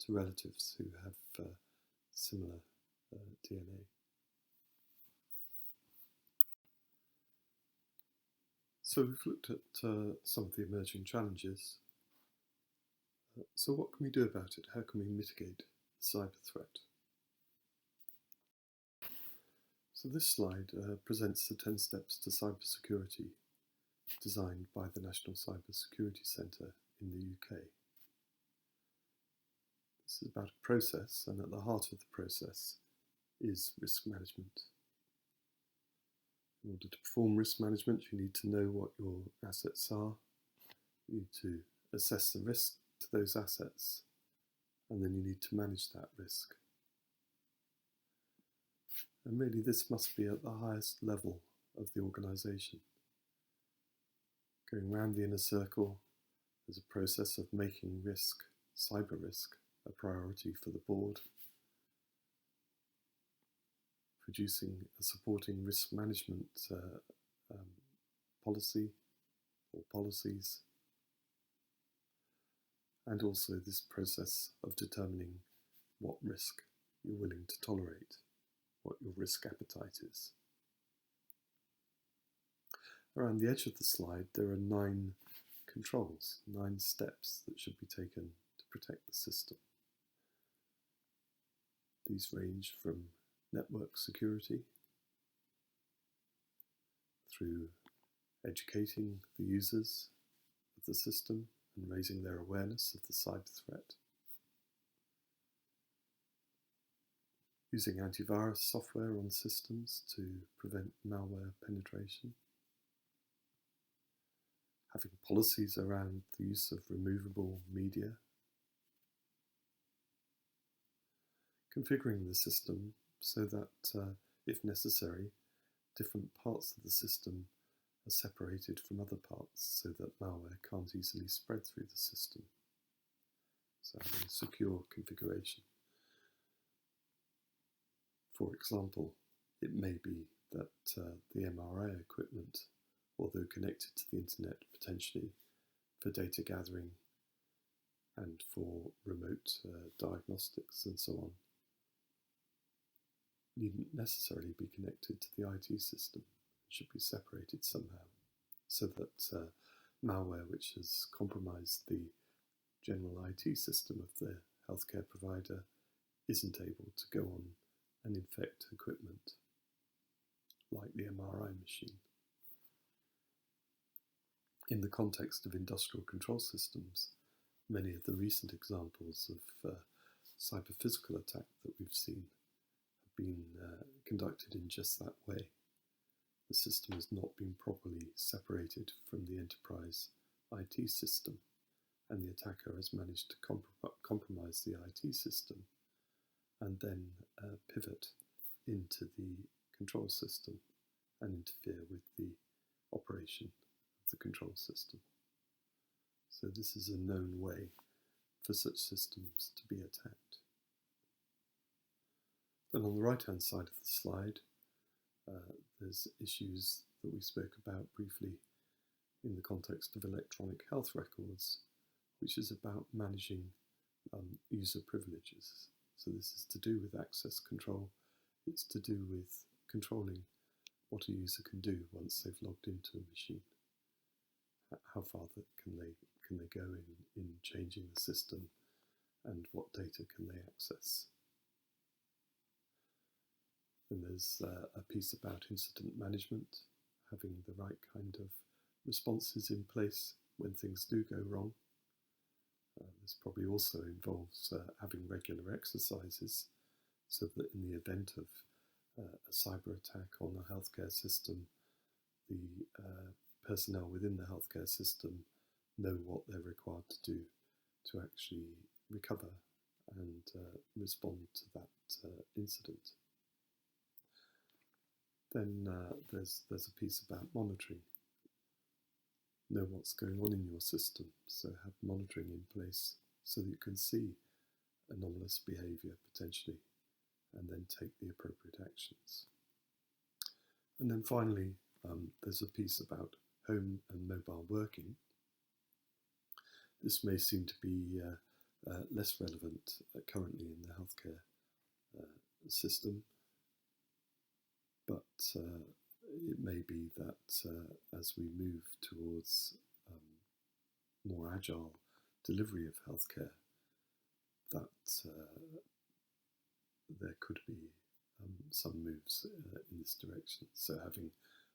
to relatives who have similar DNA. So we've looked at some of the emerging challenges. So what can we do about it? How can we mitigate the cyber threat? So this slide presents the 10 steps to cybersecurity designed by the National Cybersecurity Centre in the UK. This is about a process, and at the heart of the process is risk management. In order to perform risk management, you need to know what your assets are. You need to assess the risk to those assets and then you need to manage that risk. And really this must be at the highest level of the organisation. Going round the inner circle is a process of making risk, cyber risk, a priority for the board, producing a supporting risk management policy or policies, and also this process of determining what risk you're willing to tolerate, what your risk appetite is. Around the edge of the slide, there are 9 controls, 9 steps that should be taken to protect the system. These range from network security through educating the users of the system and raising their awareness of the cyber threat, using antivirus software on systems to prevent malware penetration, having policies around the use of removable media, configuring the system so that, if necessary, different parts of the system are separated from other parts so that malware can't easily spread through the system. So having a secure configuration. For example, it may be that the MRI equipment, although connected to the internet potentially for data gathering and for remote diagnostics and so on, needn't necessarily be connected to the IT system. It should be separated somehow so that malware which has compromised the general IT system of the healthcare provider isn't able to go on and infect equipment like the MRI machine. In the context of industrial control systems, many of the recent examples of cyber-physical attack that we've seen have been conducted in just that way. The system has not been properly separated from the enterprise IT system, and the attacker has managed to compromise the IT system and then pivot into the control system and interfere with the operation of the control system. So this is a known way for such systems to be attacked. Then on the right-hand side of the slide, there's issues that we spoke about briefly in the context of electronic health records, which is about managing user privileges. So this is to do with access control. It's to do with controlling what a user can do once they've logged into a machine. How far can they go in changing the system, and what data can they access? And there's a piece about incident management, having the right kind of responses in place when things do go wrong. This probably also involves having regular exercises so that in the event of a cyber attack on a healthcare system, the personnel within the healthcare system know what they're required to do to actually recover and respond to that incident. Then there's a piece about monitoring. Know what's going on in your system, so have monitoring in place so that you can see anomalous behaviour potentially and then take the appropriate actions. And then finally, there's a piece about home and mobile working. This may seem to be less relevant currently in the healthcare system, but it may be that as we move towards more agile delivery of healthcare, that there could be some moves in this direction. So having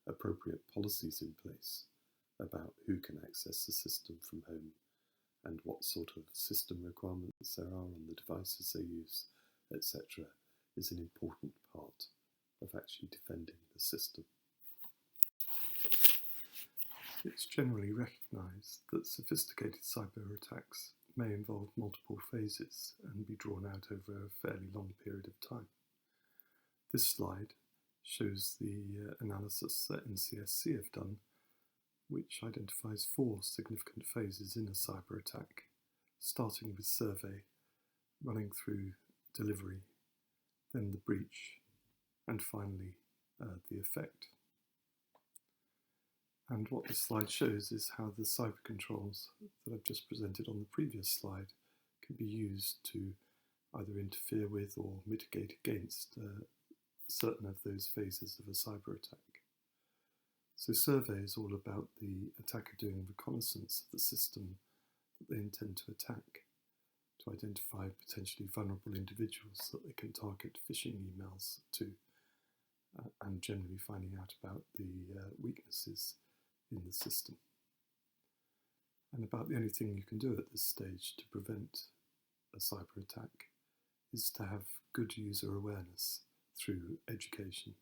appropriate policies in place about who can access the system from home and what sort of system requirements there are on the devices they use, etc., is an important part of actually defending the system. It's generally recognised that sophisticated cyber attacks may involve multiple phases and be drawn out over a fairly long period of time. This slide shows the analysis that NCSC have done, which identifies 4 significant phases in a cyber attack, starting with survey, running through delivery, then the breach, and finally the effect. And what this slide shows is how the cyber controls that I've just presented on the previous slide can be used to either interfere with or mitigate against certain of those phases of a cyber attack. So survey is all about the attacker doing reconnaissance of the system that they intend to attack, to identify potentially vulnerable individuals that they can target phishing emails to, and generally finding out about the weaknesses in the system. And about the only thing you can do at this stage to prevent a cyber attack is to have good user awareness through education,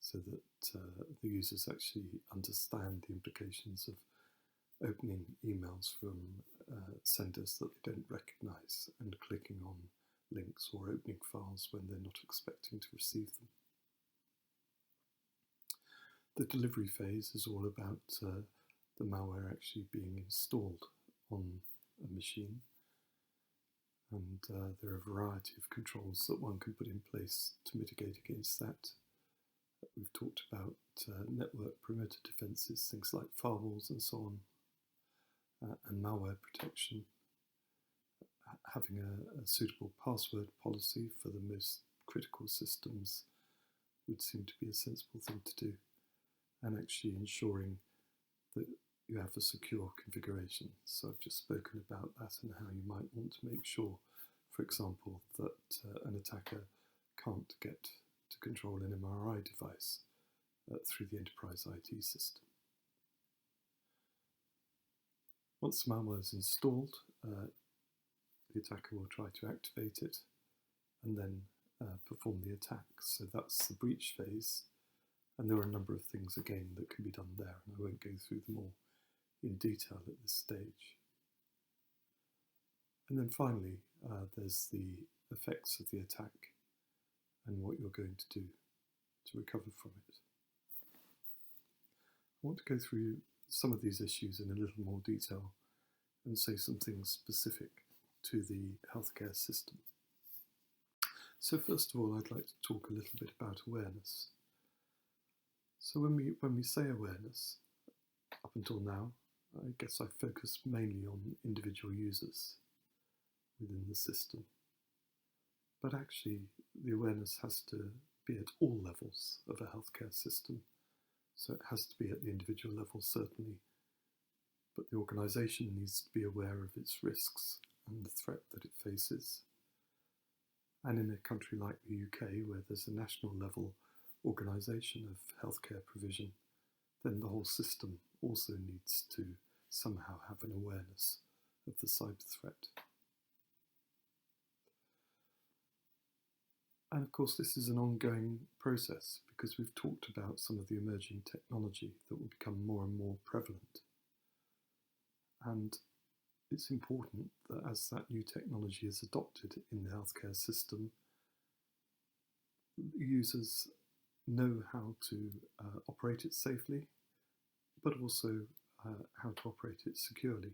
so that the users actually understand the implications of opening emails from senders that they don't recognise and clicking on links or opening files when they're not expecting to receive them. The delivery phase is all about the malware actually being installed on a machine, and there are a variety of controls that one can put in place to mitigate against that. We've talked about network perimeter defences, things like firewalls and so on, and malware protection. Having a suitable password policy for the most critical systems would seem to be a sensible thing to do, and actually ensuring that you have a secure configuration. So I've just spoken about that and how you might want to make sure, for example, that an attacker can't get to control an MRI device through the enterprise IT system. Once the malware is installed, the attacker will try to activate it and then perform the attack. So that's the breach phase, and there are a number of things again that can be done there, and I won't go through them all in detail at this stage. And then finally, there's the effects of the attack and what you're going to do to recover from it. I want to go through some of these issues in a little more detail and say some things specific to the healthcare system. So first of all, I'd like to talk a little bit about awareness. So when we say awareness, up until now, I guess I focused mainly on individual users within the system. But actually, the awareness has to be at all levels of a healthcare system. So it has to be at the individual level, certainly, but the organisation needs to be aware of its risks and the threat that it faces. And in a country like the UK, where there's a national level organisation of healthcare provision, then the whole system also needs to somehow have an awareness of the cyber threat. And of course, this is an ongoing process because we've talked about some of the emerging technology that will become more and more prevalent. And it's important that as that new technology is adopted in the healthcare system, users know how to operate it safely, but also how to operate it securely.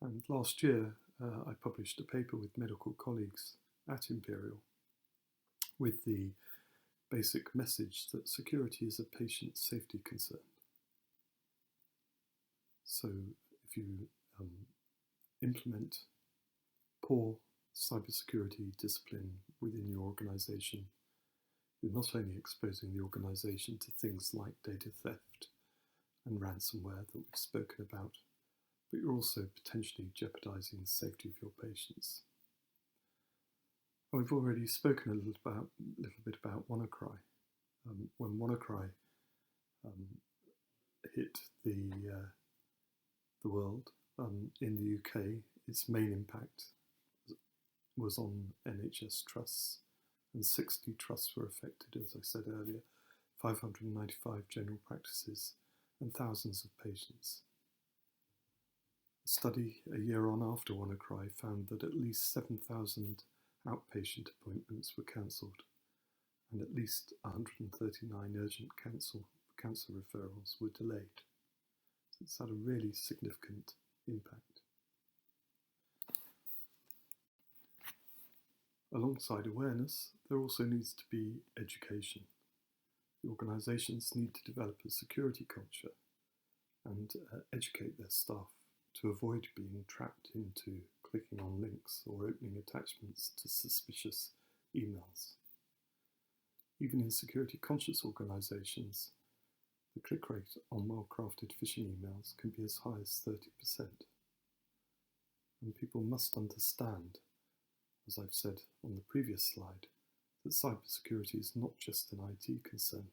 And last year, I published a paper with medical colleagues at Imperial with the basic message that security is a patient safety concern. So if you implement poor cybersecurity discipline within your organisation, you're not only exposing the organisation to things like data theft and ransomware that we've spoken about, but you're also potentially jeopardising the safety of your patients. And we've already spoken a little bit about WannaCry. When WannaCry hit the world in the UK, its main impact was on NHS trusts, and 60 trusts were affected, as I said earlier, 595 general practices, and thousands of patients. A study a year on after WannaCry found that at least 7,000 outpatient appointments were cancelled, and at least 139 urgent cancer referrals were delayed. So it's had a really significant impact. Alongside awareness, there also needs to be education. The organisations need to develop a security culture and educate their staff to avoid being trapped into clicking on links or opening attachments to suspicious emails. Even in security-conscious organisations, the click rate on well-crafted phishing emails can be as high as 30%. And people must understand, as I've said on the previous slide, that cybersecurity is not just an IT concern,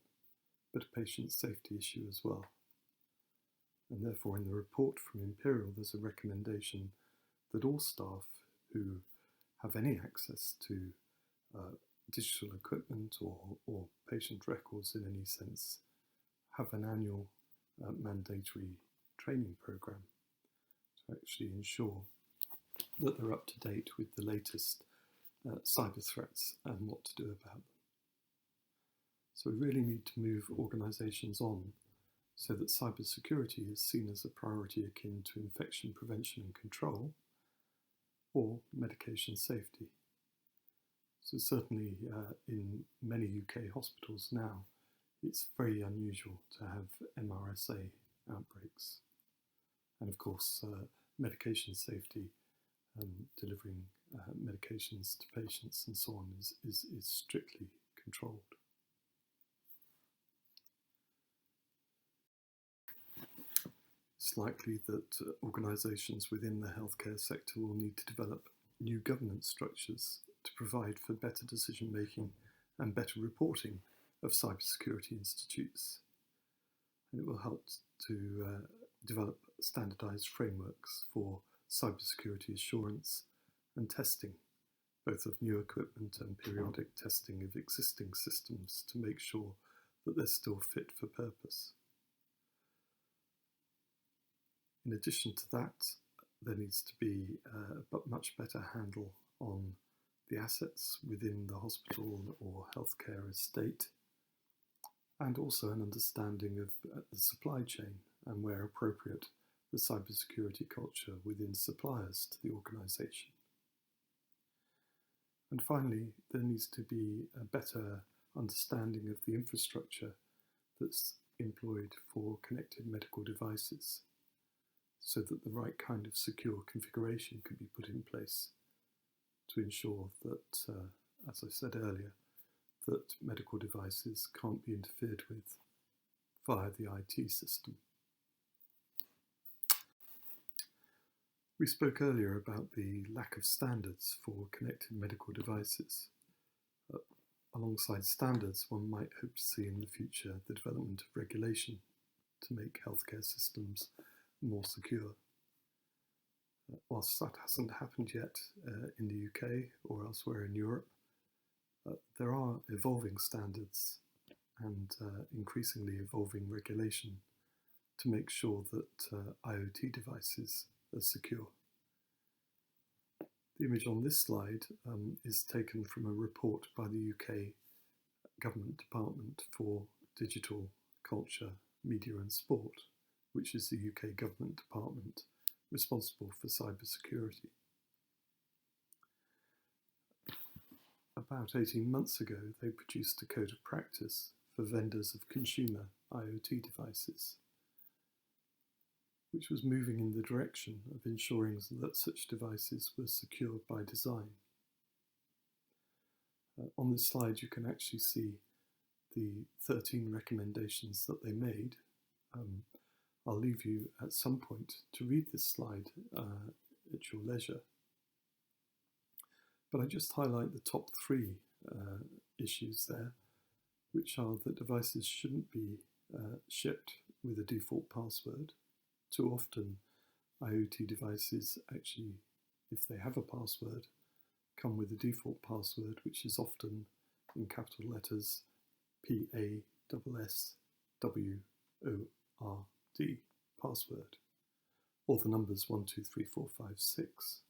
but a patient safety issue as well. And therefore, in the report from Imperial, there's a recommendation that all staff who have any access to digital equipment or patient records in any sense have an annual mandatory training program to actually ensure that they're up to date with the latest cyber threats and what to do about them. So we really need to move organisations on so that cybersecurity is seen as a priority akin to infection prevention and control or medication safety. So certainly in many UK hospitals now, it's very unusual to have MRSA outbreaks. And of course, medication safety, delivering medications to patients and so on is strictly controlled. It's likely that organisations within the healthcare sector will need to develop new governance structures to provide for better decision making and better reporting of cybersecurity institutes. And it will help to develop standardised frameworks for cybersecurity assurance and testing, both of new equipment and periodic testing of existing systems to make sure that they're still fit for purpose. In addition to that, there needs to be a much better handle on the assets within the hospital or healthcare estate, and also an understanding of the supply chain and, where appropriate, the cybersecurity culture within suppliers to the organisation. And finally, there needs to be a better understanding of the infrastructure that's employed for connected medical devices, so that the right kind of secure configuration can be put in place to ensure that, as I said earlier, that medical devices can't be interfered with via the IT system. We spoke earlier about the lack of standards for connected medical devices. Alongside standards, one might hope to see in the future the development of regulation to make healthcare systems more secure. Whilst that hasn't happened yet in the UK or elsewhere in Europe, there are evolving standards and increasingly evolving regulation to make sure that IoT devices are secure. The image on this slide is taken from a report by the UK Government Department for Digital, Culture, Media and Sport, which is the UK Government Department responsible for cybersecurity. About 18 months ago, they produced a code of practice for vendors of consumer IoT devices, which was moving in the direction of ensuring that such devices were secure by design. On this slide, you can actually see the 13 recommendations that they made. I'll leave you at some point to read this slide at your leisure. But I just highlight the top 3 issues there, which are that devices shouldn't be shipped with a default password. Too often, IoT devices actually, if they have a password, come with a default password, which is often in capital letters PASSWORD, password. or the numbers 1, 2, 3, 4, 5, 6.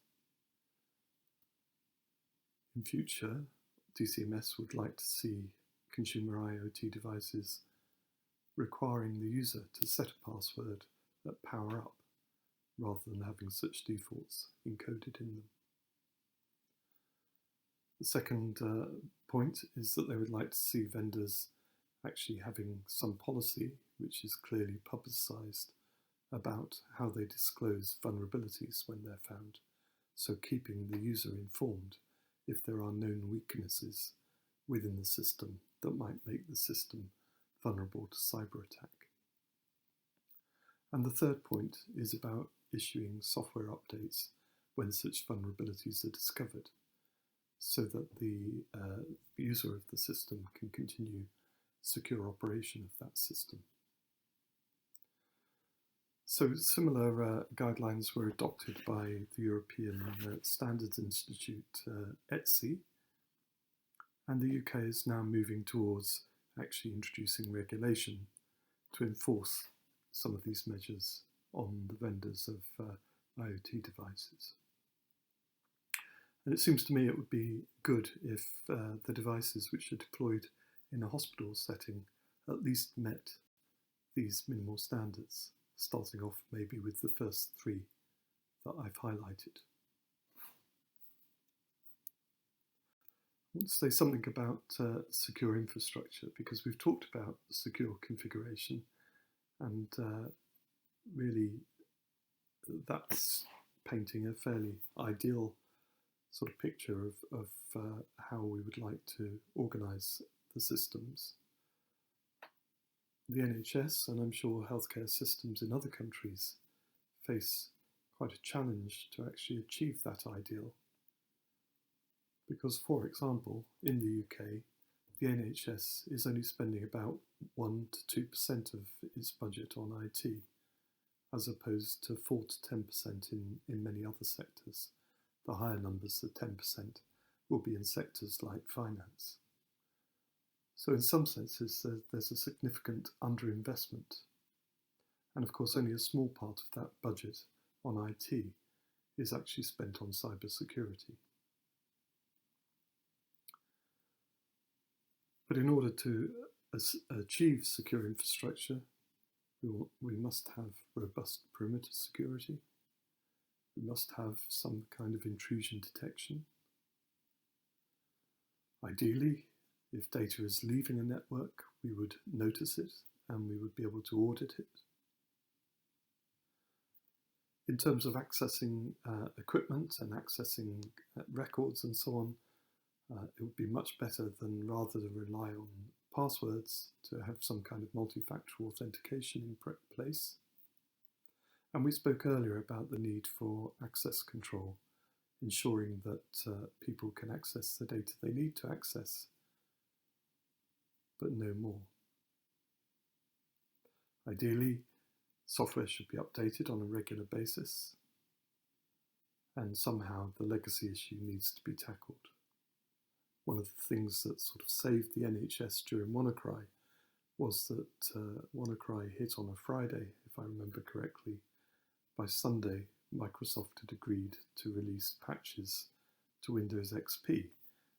In future, DCMS would like to see consumer IoT devices requiring the user to set a password at power up, rather than having such defaults encoded in them. The second point is that they would like to see vendors actually having some policy which is clearly publicised about how they disclose vulnerabilities when they're found, so keeping the user informed if there are known weaknesses within the system that might make the system vulnerable to cyber attack. And the third point is about issuing software updates when such vulnerabilities are discovered, so that the user of the system can continue secure operation of that system. So similar guidelines were adopted by the European Standards Institute, ETSI, and the UK is now moving towards actually introducing regulation to enforce some of these measures on the vendors of IoT devices. And it seems to me it would be good if the devices which are deployed in a hospital setting at least met these minimal standards, starting off maybe with the first 3 that I've highlighted. I want to say something about secure infrastructure, because we've talked about secure configuration, and really that's painting a fairly ideal sort of picture of how we would like to organise the systems. The NHS, and I'm sure healthcare systems in other countries, face quite a challenge to actually achieve that ideal. Because, for example, in the UK, the NHS is only spending about 1 to 2% of its budget on IT, as opposed to 4 to 10% in many other sectors. The higher numbers, the 10%, will be in sectors like finance. So in some senses, there's a significant underinvestment. And of course, only a small part of that budget on IT is actually spent on cybersecurity. But in order to achieve secure infrastructure, we must have robust perimeter security. We must have some kind of intrusion detection. Ideally, if data is leaving a network, we would notice it and we would be able to audit it. In terms of accessing equipment and accessing records and so on, it would be much better than rather than rely on passwords to have some kind of multi-factor authentication in place. And we spoke earlier about the need for access control, ensuring that people can access the data they need to access, but no more. Ideally, software should be updated on a regular basis, and somehow the legacy issue needs to be tackled. One of the things that sort of saved the NHS during WannaCry was that WannaCry hit on a Friday, if I remember correctly. By Sunday, Microsoft had agreed to release patches to Windows XP,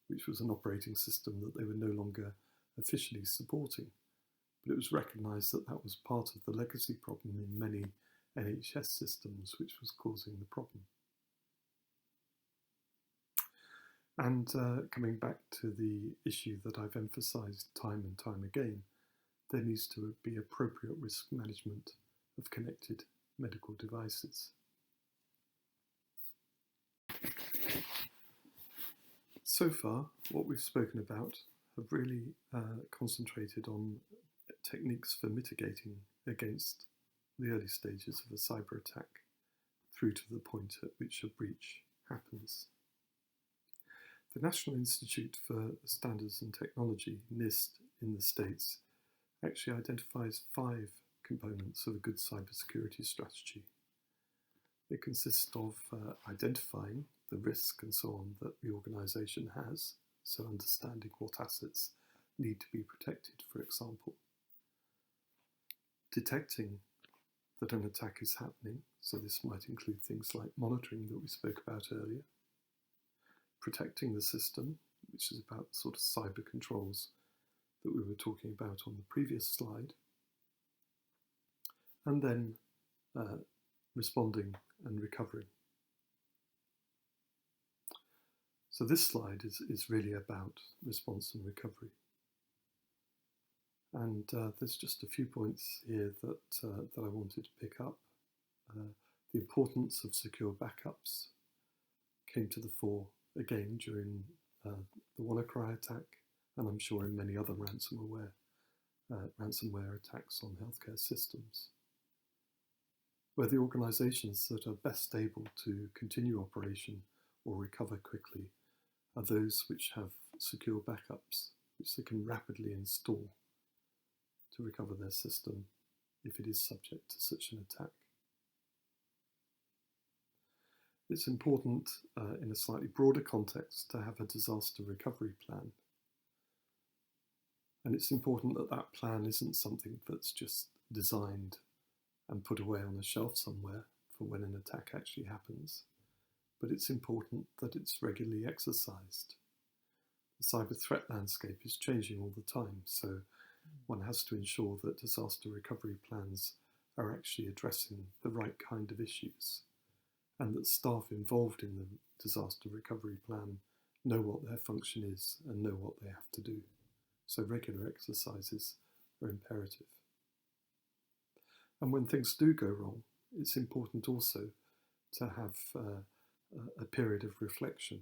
which was an operating system that they were no longer officially supporting. But it was recognised that that was part of the legacy problem in many NHS systems, which was causing the problem. And coming back to the issue that I've emphasised time and time again, there needs to be appropriate risk management of connected medical devices. So far, what we've spoken about have really concentrated on techniques for mitigating against the early stages of a cyber attack through to the point at which a breach happens. The National Institute for Standards and Technology, NIST, in the States, actually identifies 5 components of a good cybersecurity strategy. They consist of identifying the risk and so on that the organisation has, so understanding what assets need to be protected, for example. Detecting that an attack is happening, so this might include things like monitoring that we spoke about earlier, protecting the system, which is about the sort of cyber controls that we were talking about on the previous slide, and then responding and recovering. So this slide is really about response and recovery. And there's just a few points here that I wanted to pick up. The importance of secure backups came to the fore again during the WannaCry attack, and I'm sure in many other ransomware attacks on healthcare systems, where the organisations that are best able to continue operation or recover quickly are those which have secure backups, which they can rapidly install to recover their system if it is subject to such an attack. It's important in a slightly broader context to have a disaster recovery plan. And it's important that that plan isn't something that's just designed and put away on a shelf somewhere for when an attack actually happens, but it's important that it's regularly exercised. The cyber threat landscape is changing all the time, so one has to ensure that disaster recovery plans are actually addressing the right kind of issues, and that staff involved in the disaster recovery plan know what their function is and know what they have to do. So regular exercises are imperative. And when things do go wrong, it's important also to have a period of reflection,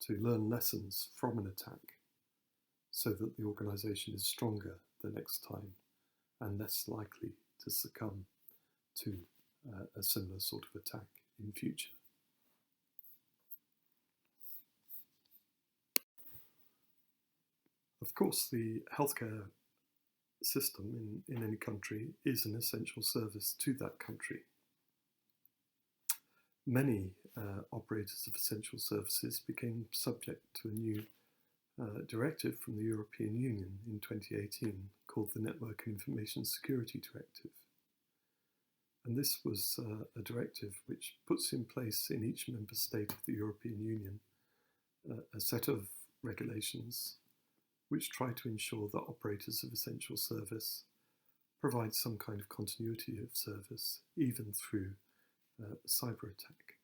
to learn lessons from an attack, so that the organisation is stronger the next time and less likely to succumb to a similar sort of attack in future. Of course, the healthcare system in any country is an essential service to that country. Many operators of essential services became subject to a new directive from the European Union in 2018 called the Network and Information Security Directive. And this was a directive which puts in place in each member state of the European Union a set of regulations which try to ensure that operators of essential service provide some kind of continuity of service even through a cyber attack.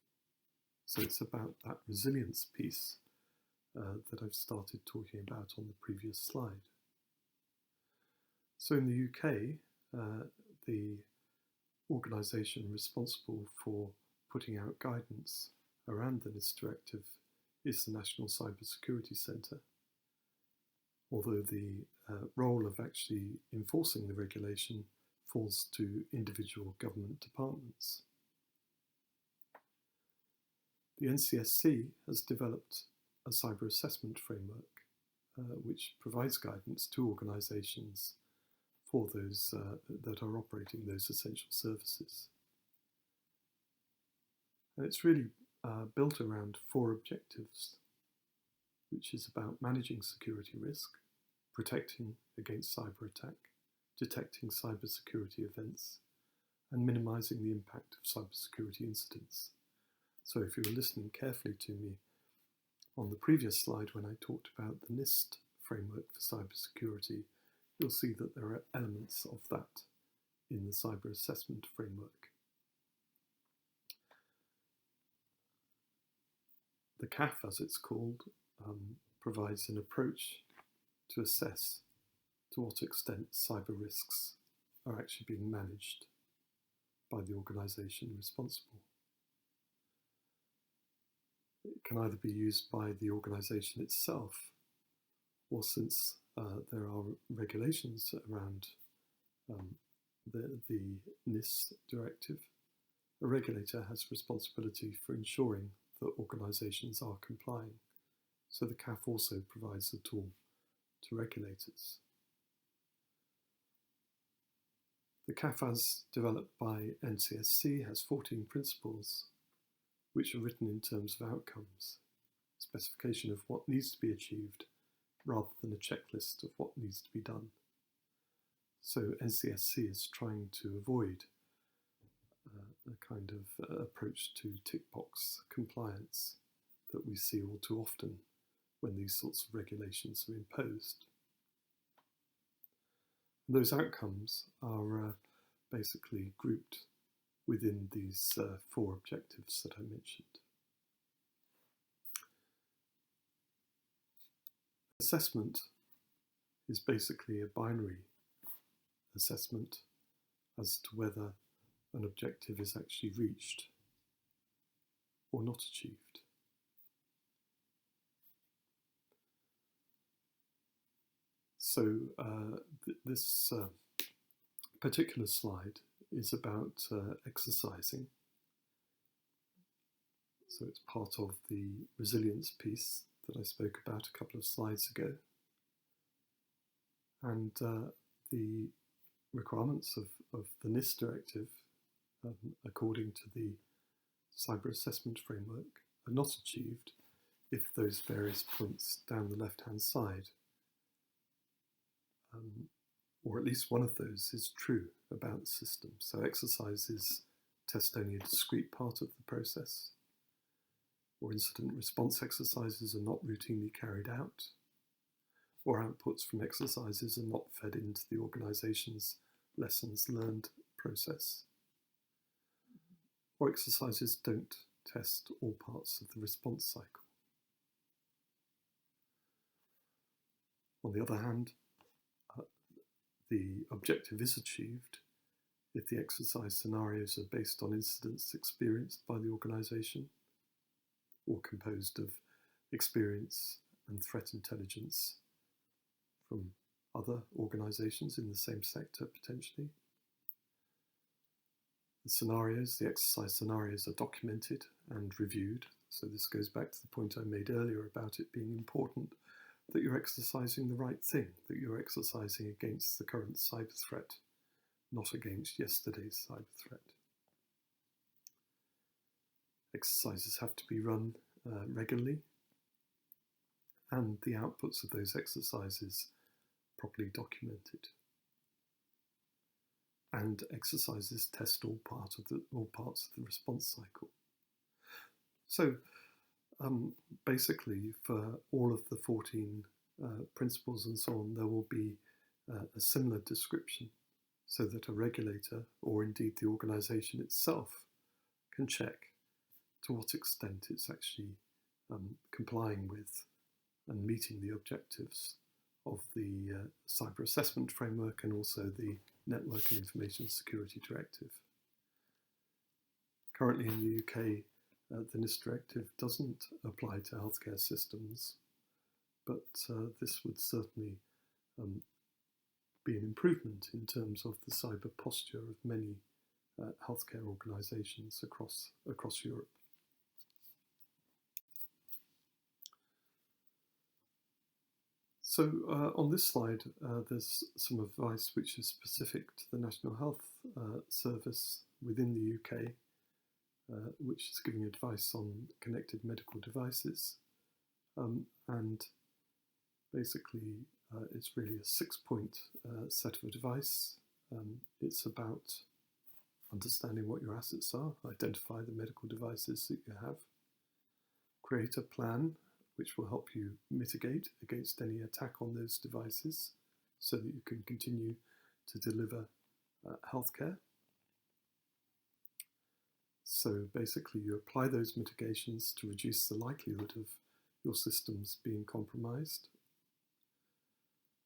So it's about that resilience piece that I've started talking about on the previous slide. So in the UK, the organisation responsible for putting out guidance around the NIST directive is the National Cybersecurity Centre, although the role of actually enforcing the regulation falls to individual government departments. The NCSC has developed a cyber assessment framework which provides guidance to organisations for those that are operating those essential services. And it's really built around 4 objectives, which is about managing security risk, protecting against cyber attack, detecting cybersecurity events, and minimising the impact of cybersecurity incidents. So if you were listening carefully to me on the previous slide when I talked about the NIST framework for cybersecurity, you'll see that there are elements of that in the cyber assessment framework. The CAF, as it's called, provides an approach to assess to what extent cyber risks are actually being managed by the organisation responsible. It can either be used by the organisation itself, or since there are regulations around the NIST directive, a regulator has responsibility for ensuring that organisations are complying. So the CAF also provides a tool to regulators. The CAF, as developed by NCSC, has 14 principles which are written in terms of outcomes, specification of what needs to be achieved rather than a checklist of what needs to be done. So NCSC is trying to avoid a kind of approach to tick box compliance that we see all too often when these sorts of regulations are imposed. And those outcomes are basically grouped within these 4 objectives that I mentioned. Assessment is basically a binary assessment as to whether an objective is actually reached or not achieved. So this particular slide is about exercising. So it's part of the resilience piece that I spoke about a couple of slides ago. And the requirements of the NIST directive, according to the cyber assessment framework, are not achieved if those various points down the left-hand side, or at least one of those, is true about the system. So exercises test only a discrete part of the process, or incident response exercises are not routinely carried out, or outputs from exercises are not fed into the organization's lessons learned process, or exercises don't test all parts of the response cycle. On the other hand, the objective is achieved if the exercise scenarios are based on incidents experienced by the organization, or composed of experience and threat intelligence from other organizations in the same sector, potentially. The exercise scenarios are documented and reviewed. So this goes back to the point I made earlier about it being important that you're exercising the right thing, that you're exercising against the current cyber threat, not against yesterday's cyber threat. Exercises have to be run regularly, and the outputs of those exercises properly documented. And exercises test all parts of the response cycle. So basically, for all of the 14 principles and so on, there will be a similar description, so that a regulator, or indeed the organization itself, can check to what extent it's actually complying with and meeting the objectives of the cyber assessment framework and also the Network and Information Security Directive. Currently in the UK, the NIST directive doesn't apply to healthcare systems, but this would certainly be an improvement in terms of the cyber posture of many healthcare organisations across Europe. So on this slide, there's some advice which is specific to the National Health Service within the UK, which is giving advice on connected medical devices. And basically, it's really a 6-point set of advice. It's about understanding what your assets are, identify the medical devices that you have, create a plan which will help you mitigate against any attack on those devices so that you can continue to deliver healthcare. So basically you apply those mitigations to reduce the likelihood of your systems being compromised.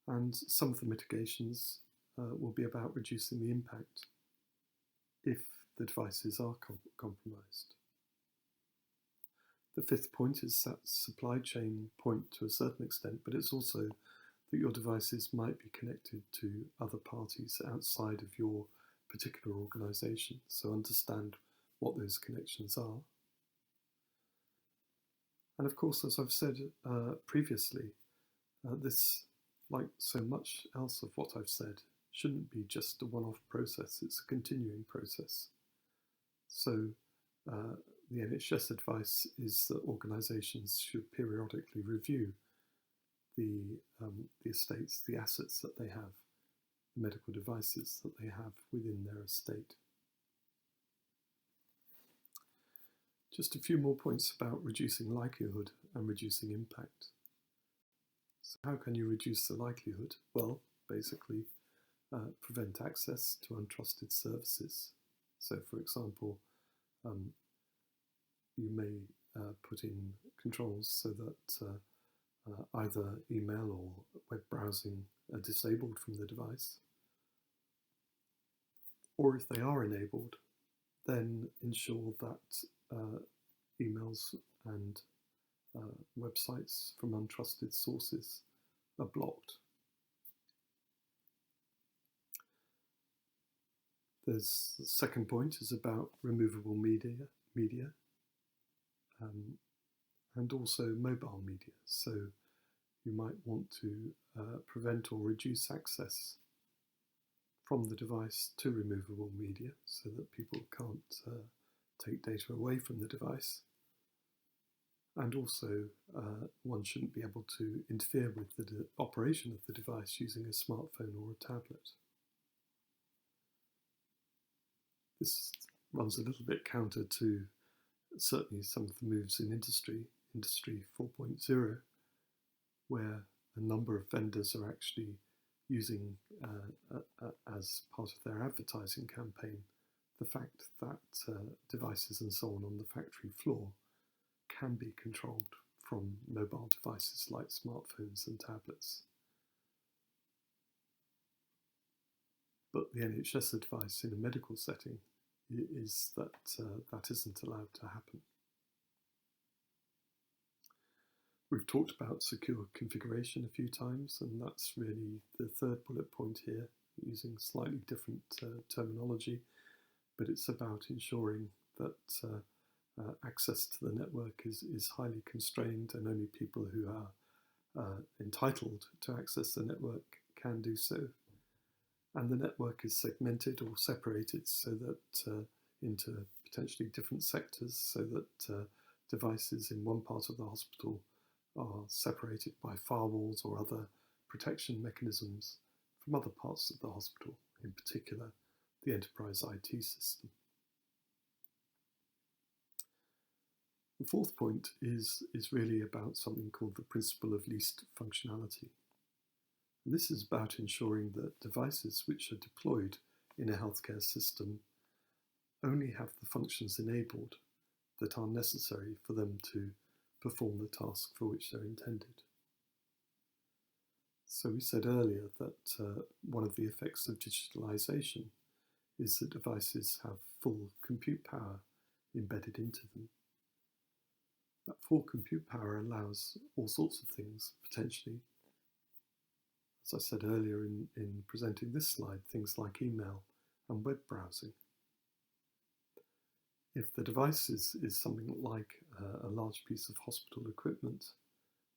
And some of the mitigations will be about reducing the impact if the devices are compromised. The 5th point is that supply chain point to a certain extent, but it's also that your devices might be connected to other parties outside of your particular organisation. So understand what those connections are. And of course, as I've said previously, this, like so much else of what I've said, shouldn't be just a one-off process, it's a continuing process. So the NHS advice is that organisations should periodically review the estates, the assets that they have, the medical devices that they have within their estate. Just a few more points about reducing likelihood and reducing impact. So how can you reduce the likelihood? Well, basically, prevent access to untrusted services. So, for example, you may put in controls so that either email or web browsing are disabled from the device. Or if they are enabled, then ensure that emails and websites from untrusted sources are blocked. The second point is about removable media and also mobile media. So you might want to prevent or reduce access from the device to removable media so that people can't take data away from the device. And also, one shouldn't be able to interfere with the operation of the device using a smartphone or a tablet. This runs a little bit counter to certainly some of the moves in Industry 4.0, where a number of vendors are actually using as part of their advertising campaign the fact that devices and so on the factory floor can be controlled from mobile devices like smartphones and tablets. But the NHS advice in a medical setting is that that isn't allowed to happen. We've talked about secure configuration a few times, and that's really the third bullet point here, using slightly different terminology, but it's about ensuring that access to the network is highly constrained and only people who are entitled to access the network can do so. And the network is segmented or separated so that into potentially different sectors, so that devices in one part of the hospital are separated by firewalls or other protection mechanisms from other parts of the hospital, in particular the enterprise IT system. The fourth point is really about something called the principle of least functionality. And this is about ensuring that devices which are deployed in a healthcare system only have the functions enabled that are necessary for them to perform the task for which they're intended. So we said earlier that one of the effects of digitalization is that devices have full compute power embedded into them. That full compute power allows all sorts of things, potentially. As I said earlier in presenting this slide, things like email and web browsing. If the device is something like a large piece of hospital equipment,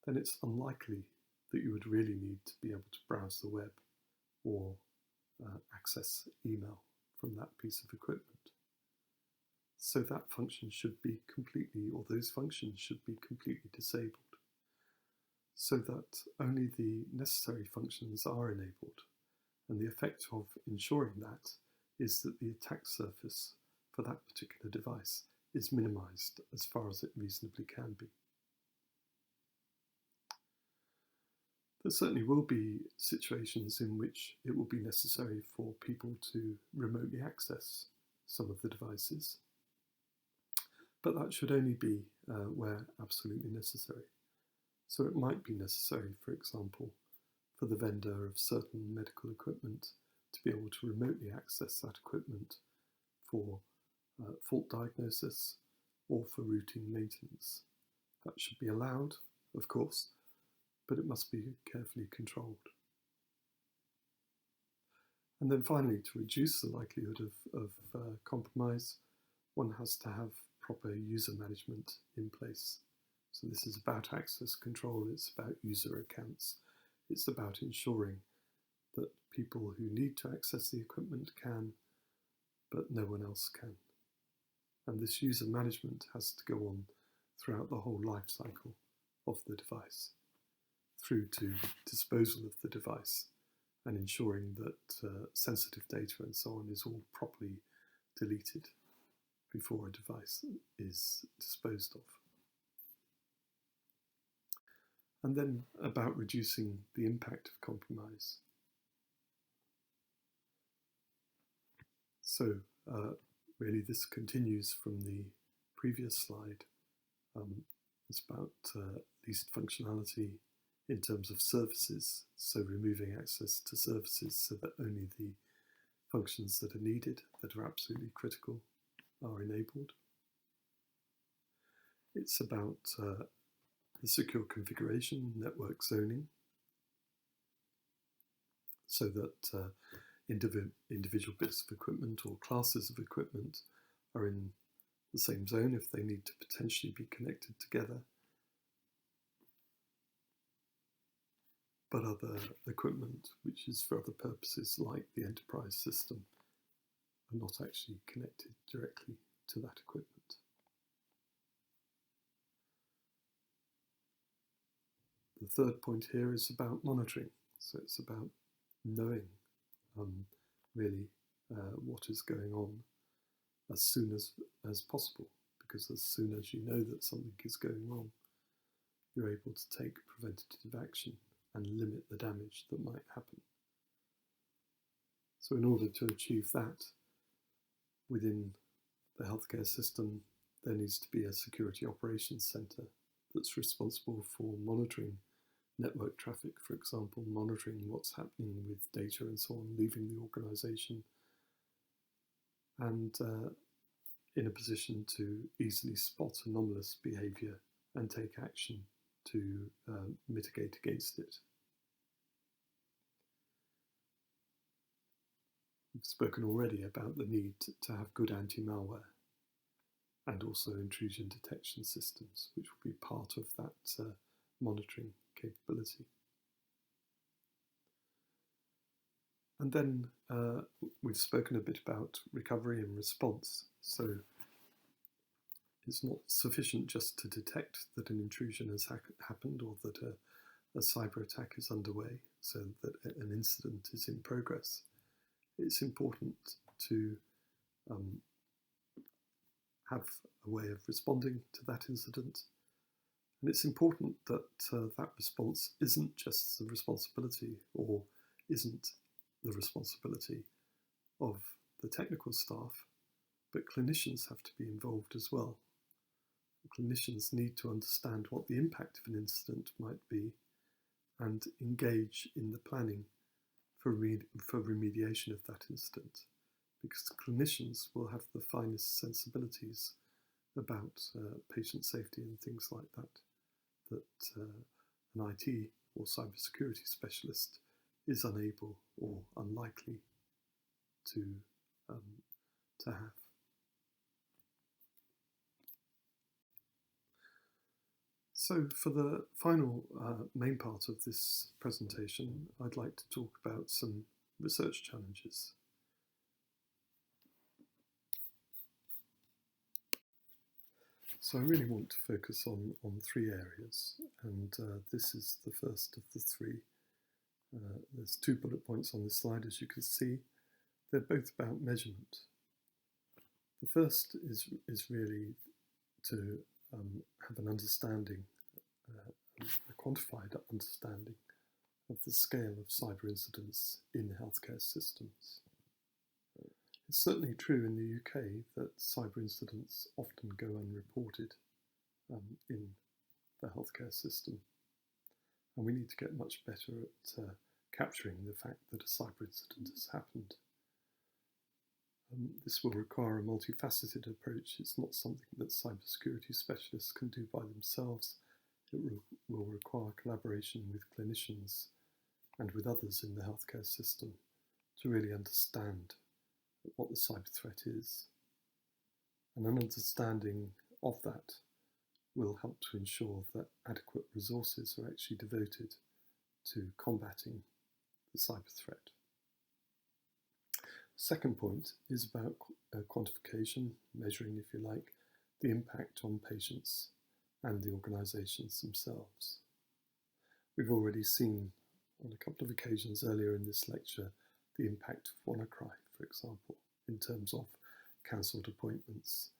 then it's unlikely that you would really need to be able to browse the web or access email from that piece of equipment. So that function should be completely, or those functions should be completely disabled, so that only the necessary functions are enabled. And the effect of ensuring that is that the attack surface for that particular device is minimized as far as it reasonably can be. There certainly will be situations in which it will be necessary for people to remotely access some of the devices, but that should only be where absolutely necessary. So it might be necessary, for example, for the vendor of certain medical equipment to be able to remotely access that equipment for fault diagnosis or for routine maintenance. That should be allowed, of course, but it must be carefully controlled. And then finally, to reduce the likelihood of compromise, one has to have proper user management in place. So this is about access control, it's about user accounts, it's about ensuring that people who need to access the equipment can, but no one else can. And this user management has to go on throughout the whole life cycle of the device, through to disposal of the device and ensuring that sensitive data and so on is all properly deleted. before a device is disposed of. And then about reducing the impact of compromise. So really this continues from the previous slide. It's about least functionality in terms of services, so removing access to services so that only the functions that are needed, that are absolutely critical, are enabled. It's about the secure configuration, network zoning, so that individual bits of equipment or classes of equipment are in the same zone if they need to potentially be connected together. But other equipment, which is for other purposes like the enterprise system, are not actually connected directly to that equipment. The third point here is about monitoring. So it's about knowing really what is going on as soon as possible, because as soon as you know that something is going wrong, you're able to take preventative action and limit the damage that might happen. So in order to achieve that within the healthcare system, there needs to be a security operations center that's responsible for monitoring network traffic, for example, monitoring what's happening with data and so on leaving the organization, and in a position to easily spot anomalous behavior and take action to mitigate against it. We've spoken already about the need to have good anti-malware and also intrusion detection systems, which will be part of that monitoring capability. And then we've spoken a bit about recovery and response. So it's not sufficient just to detect that an intrusion has happened or that a cyber attack is underway, so that an incident is in progress. It's important to have a way of responding to that incident. And it's important that that response isn't just the responsibility or isn't the responsibility of the technical staff, but clinicians have to be involved as well. Clinicians need to understand what the impact of an incident might be and engage in the planning for remediation of that incident, because clinicians will have the finest sensibilities about patient safety and things like that an IT or cybersecurity specialist is unable or unlikely to have. So for the final main part of this presentation, I'd like to talk about some research challenges. So I really want to focus on three areas, and this is the first of the three. There's 2 bullet points on this slide, as you can see. They're both about measurement. The first is really to have an understanding, a quantified understanding of the scale of cyber incidents in healthcare systems. It's certainly true in the UK that cyber incidents often go unreported in the healthcare system. And we need to get much better at capturing the fact that a cyber incident has happened. This will require a multifaceted approach. It's not something that cybersecurity specialists can do by themselves. It will require collaboration with clinicians and with others in the healthcare system to really understand what the cyber threat is. And an understanding of that will help to ensure that adequate resources are actually devoted to combating the cyber threat. Second point is about quantification, measuring, if you like, the impact on patients and the organisations themselves. We've already seen on a couple of occasions earlier in this lecture the impact of WannaCry, for example, in terms of cancelled appointments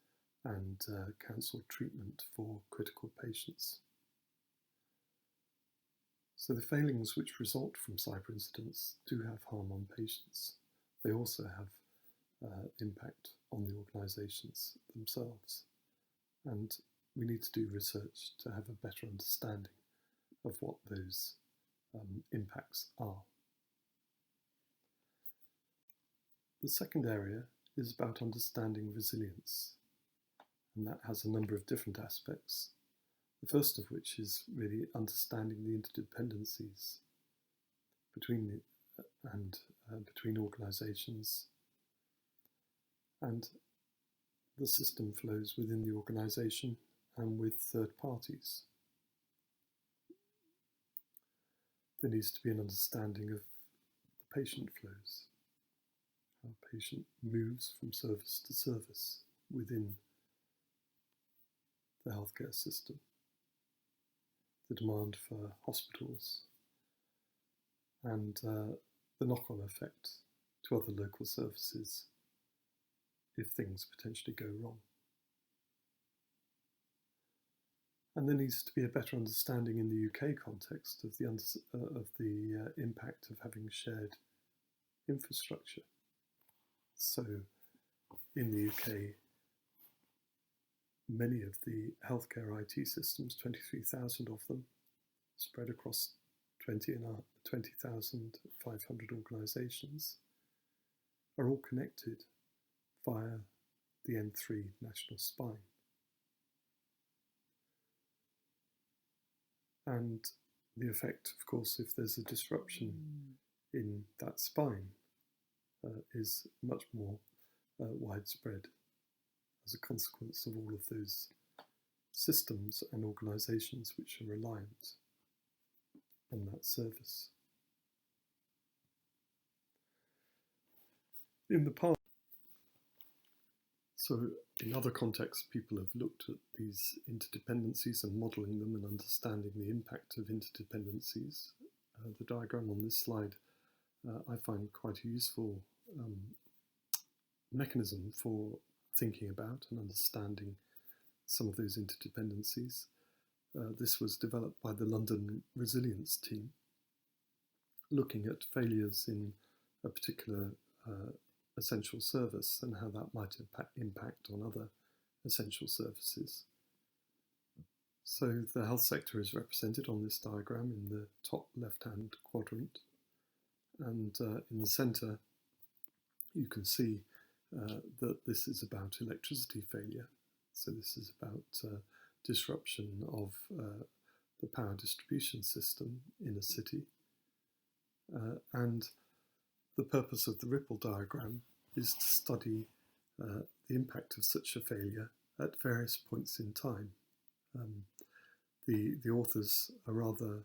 and cancelled treatment for critical patients. So the failings which result from cyber incidents do have harm on patients. They also have impact on the organisations themselves. And we need to do research to have a better understanding of what those impacts are. The second area is about understanding resilience, and that has a number of different aspects. The first of which is really understanding the interdependencies between between organisations and the system flows within the organisation and with third parties. There needs to be an understanding of the patient flows, how a patient moves from service to service within the healthcare system, the demand for hospitals, and the knock-on effect to other local services if things potentially go wrong. And there needs to be a better understanding in the UK context of the impact of having shared infrastructure. So in the UK, many of the healthcare IT systems, 23,000 of them, spread across 20,500 organisations, are all connected via the N3 national spine. And the effect, of course, if there's a disruption in that spine, is much more widespread as a consequence of all of those systems and organisations which are reliant on that service. In the past, so in other contexts, people have looked at these interdependencies and modelling them and understanding the impact of interdependencies. The diagram on this slide I find quite a useful mechanism for thinking about and understanding some of those interdependencies. This was developed by the London Resilience team, looking at failures in a particular essential service and how that might impact on other essential services. So the health sector is represented on this diagram in the top left-hand quadrant, and in the centre you can see that this is about electricity failure. So this is about disruption of the power distribution system in a city. And the purpose of the ripple diagram is to study the impact of such a failure at various points in time. The authors are rather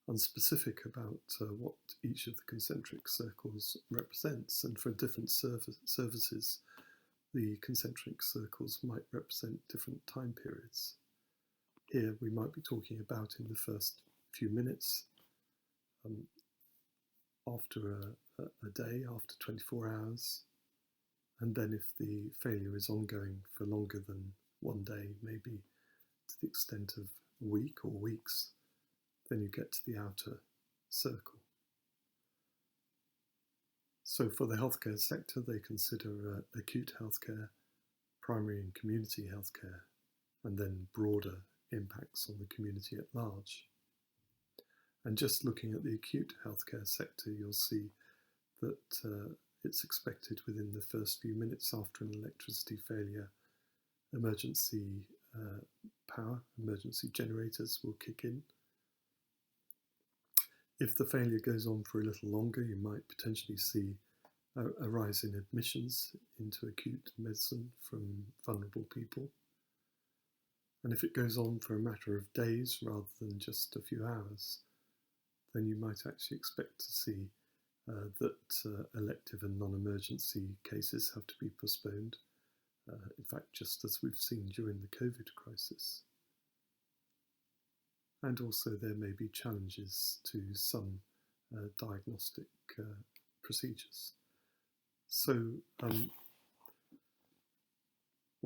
unspecific about what each of the concentric circles represents, and for different services the concentric circles might represent different time periods. Here we might be talking about in the first few minutes, after a day, after 24 hours, and then if the failure is ongoing for longer than one day, maybe to the extent of a week or weeks, then you get to the outer circle. So for the healthcare sector, they consider acute healthcare, primary and community healthcare, and then broader impacts on the community at large. And just looking at the acute healthcare sector, you'll see that it's expected within the first few minutes after an electricity failure, emergency power, emergency generators will kick in. If the failure goes on for a little longer, you might potentially see a rise in admissions into acute medicine from vulnerable people. And if it goes on for a matter of days rather than just a few hours, then you might actually expect to see that elective and non-emergency cases have to be postponed. In fact, just as we've seen during the COVID crisis. And also there may be challenges to some diagnostic procedures. So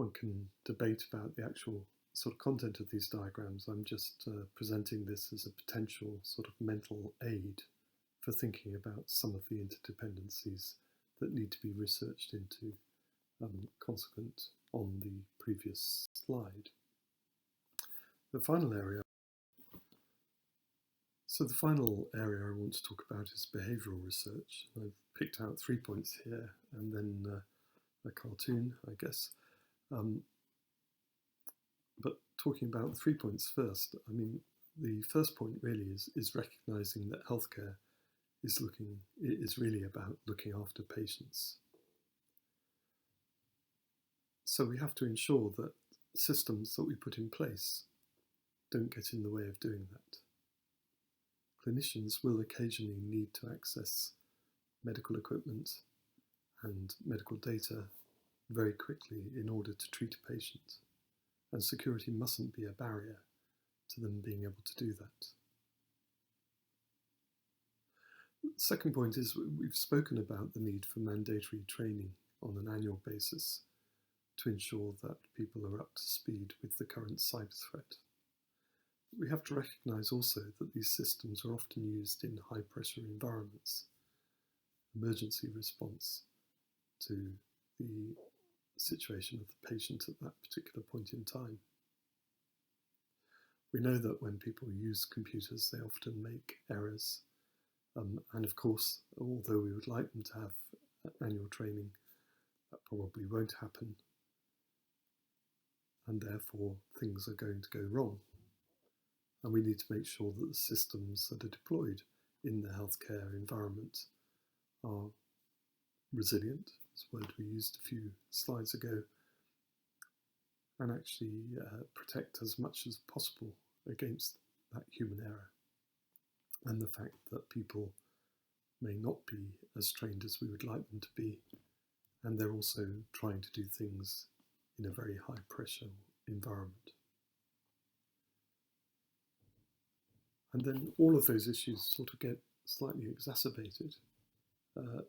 one can debate about the actual sort of content of these diagrams. I'm just presenting this as a potential sort of mental aid for thinking about some of the interdependencies that need to be researched into, consequent on the previous slide. The final area I want to talk about is behavioural research. I've picked out 3 points here and then a cartoon, I guess. But talking about 3 points first, I mean, the first point really is recognising that healthcare is really about looking after patients. So we have to ensure that systems that we put in place don't get in the way of doing that. Clinicians will occasionally need to access medical equipment and medical data very quickly in order to treat a patient, and security mustn't be a barrier to them being able to do that. The second point is we've spoken about the need for mandatory training on an annual basis to ensure that people are up to speed with the current cyber threat. We have to recognise also that these systems are often used in high pressure environments, emergency response to the situation of the patient at that particular point in time. We know that when people use computers, they often make errors. And of course, although we would like them to have annual training, that probably won't happen. And therefore, things are going to go wrong. And we need to make sure that the systems that are deployed in the healthcare environment are resilient, that's a word we used a few slides ago, and actually protect as much as possible against that human error and the fact that people may not be as trained as we would like them to be, and they're also trying to do things in a very high pressure environment. And then all of those issues sort of get slightly exacerbated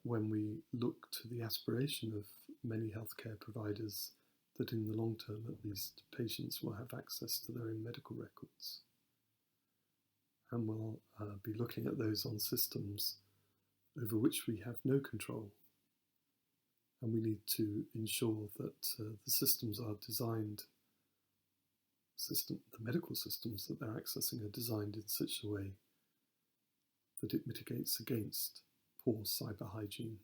when we look to the aspiration of many healthcare providers that in the long term, at least, patients will have access to their own medical records. And we'll be looking at those on systems over which we have no control. And we need to ensure that the systems are designed, the medical systems that they're accessing are designed in such a way that it mitigates against poor cyber hygiene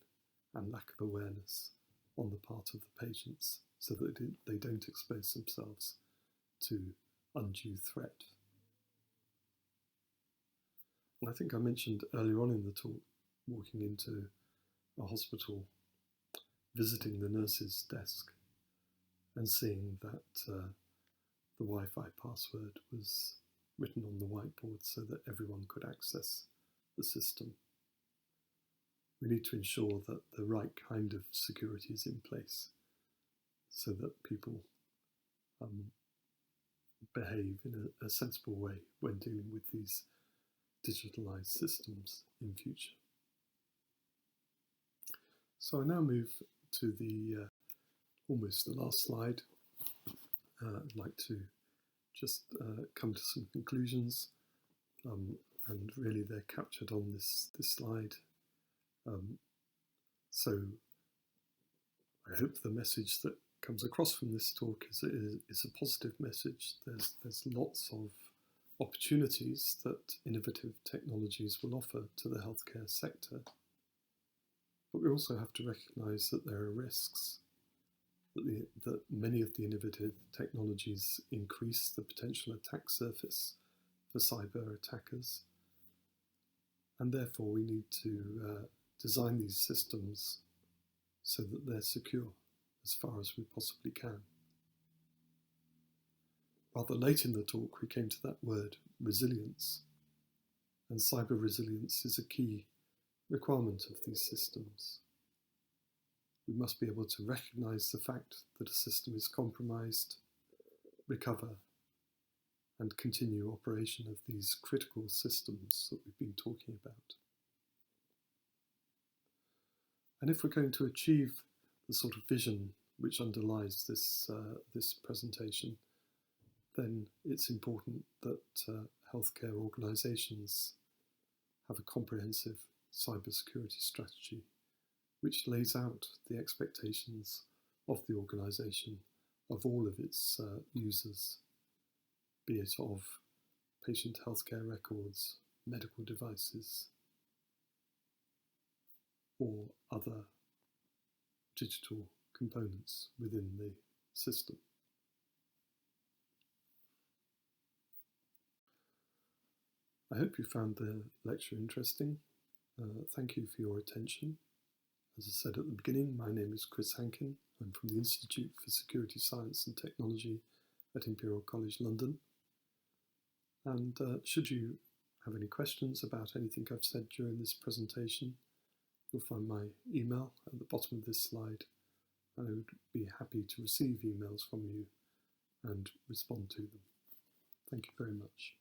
and lack of awareness on the part of the patients, so that they don't expose themselves to undue threat. And I think I mentioned earlier on in the talk, walking into a hospital, visiting the nurse's desk and seeing that the Wi-Fi password was written on the whiteboard so that everyone could access the system. We need to ensure that the right kind of security is in place so that people behave in a sensible way when dealing with these digitalized systems in future. So I now move to the almost the last slide. I'd like to just come to some conclusions, and really they're captured on this slide. So I hope the message that comes across from this talk is a positive message. There's lots of opportunities that innovative technologies will offer to the healthcare sector. But we also have to recognise that there are risks, that many of the innovative technologies increase the potential attack surface for cyber attackers. And therefore we need to design these systems so that they're secure as far as we possibly can. Rather late in the talk, we came to that word, resilience. And cyber resilience is a key requirement of these systems. We must be able to recognise the fact that a system is compromised, recover, and continue operation of these critical systems that we've been talking about. And if we're going to achieve the sort of vision which underlies this, this presentation, then it's important that healthcare organisations have a comprehensive cybersecurity strategy which lays out the expectations of the organisation, of all of its users, be it of patient healthcare records, medical devices, or other digital components within the system. I hope you found the lecture interesting. Thank you for your attention. As I said at the beginning, my name is Chris Hankin. I'm from the Institute for Security Science and Technology at Imperial College London. And should you have any questions about anything I've said during this presentation, you'll find my email at the bottom of this slide. I would be happy to receive emails from you and respond to them. Thank you very much.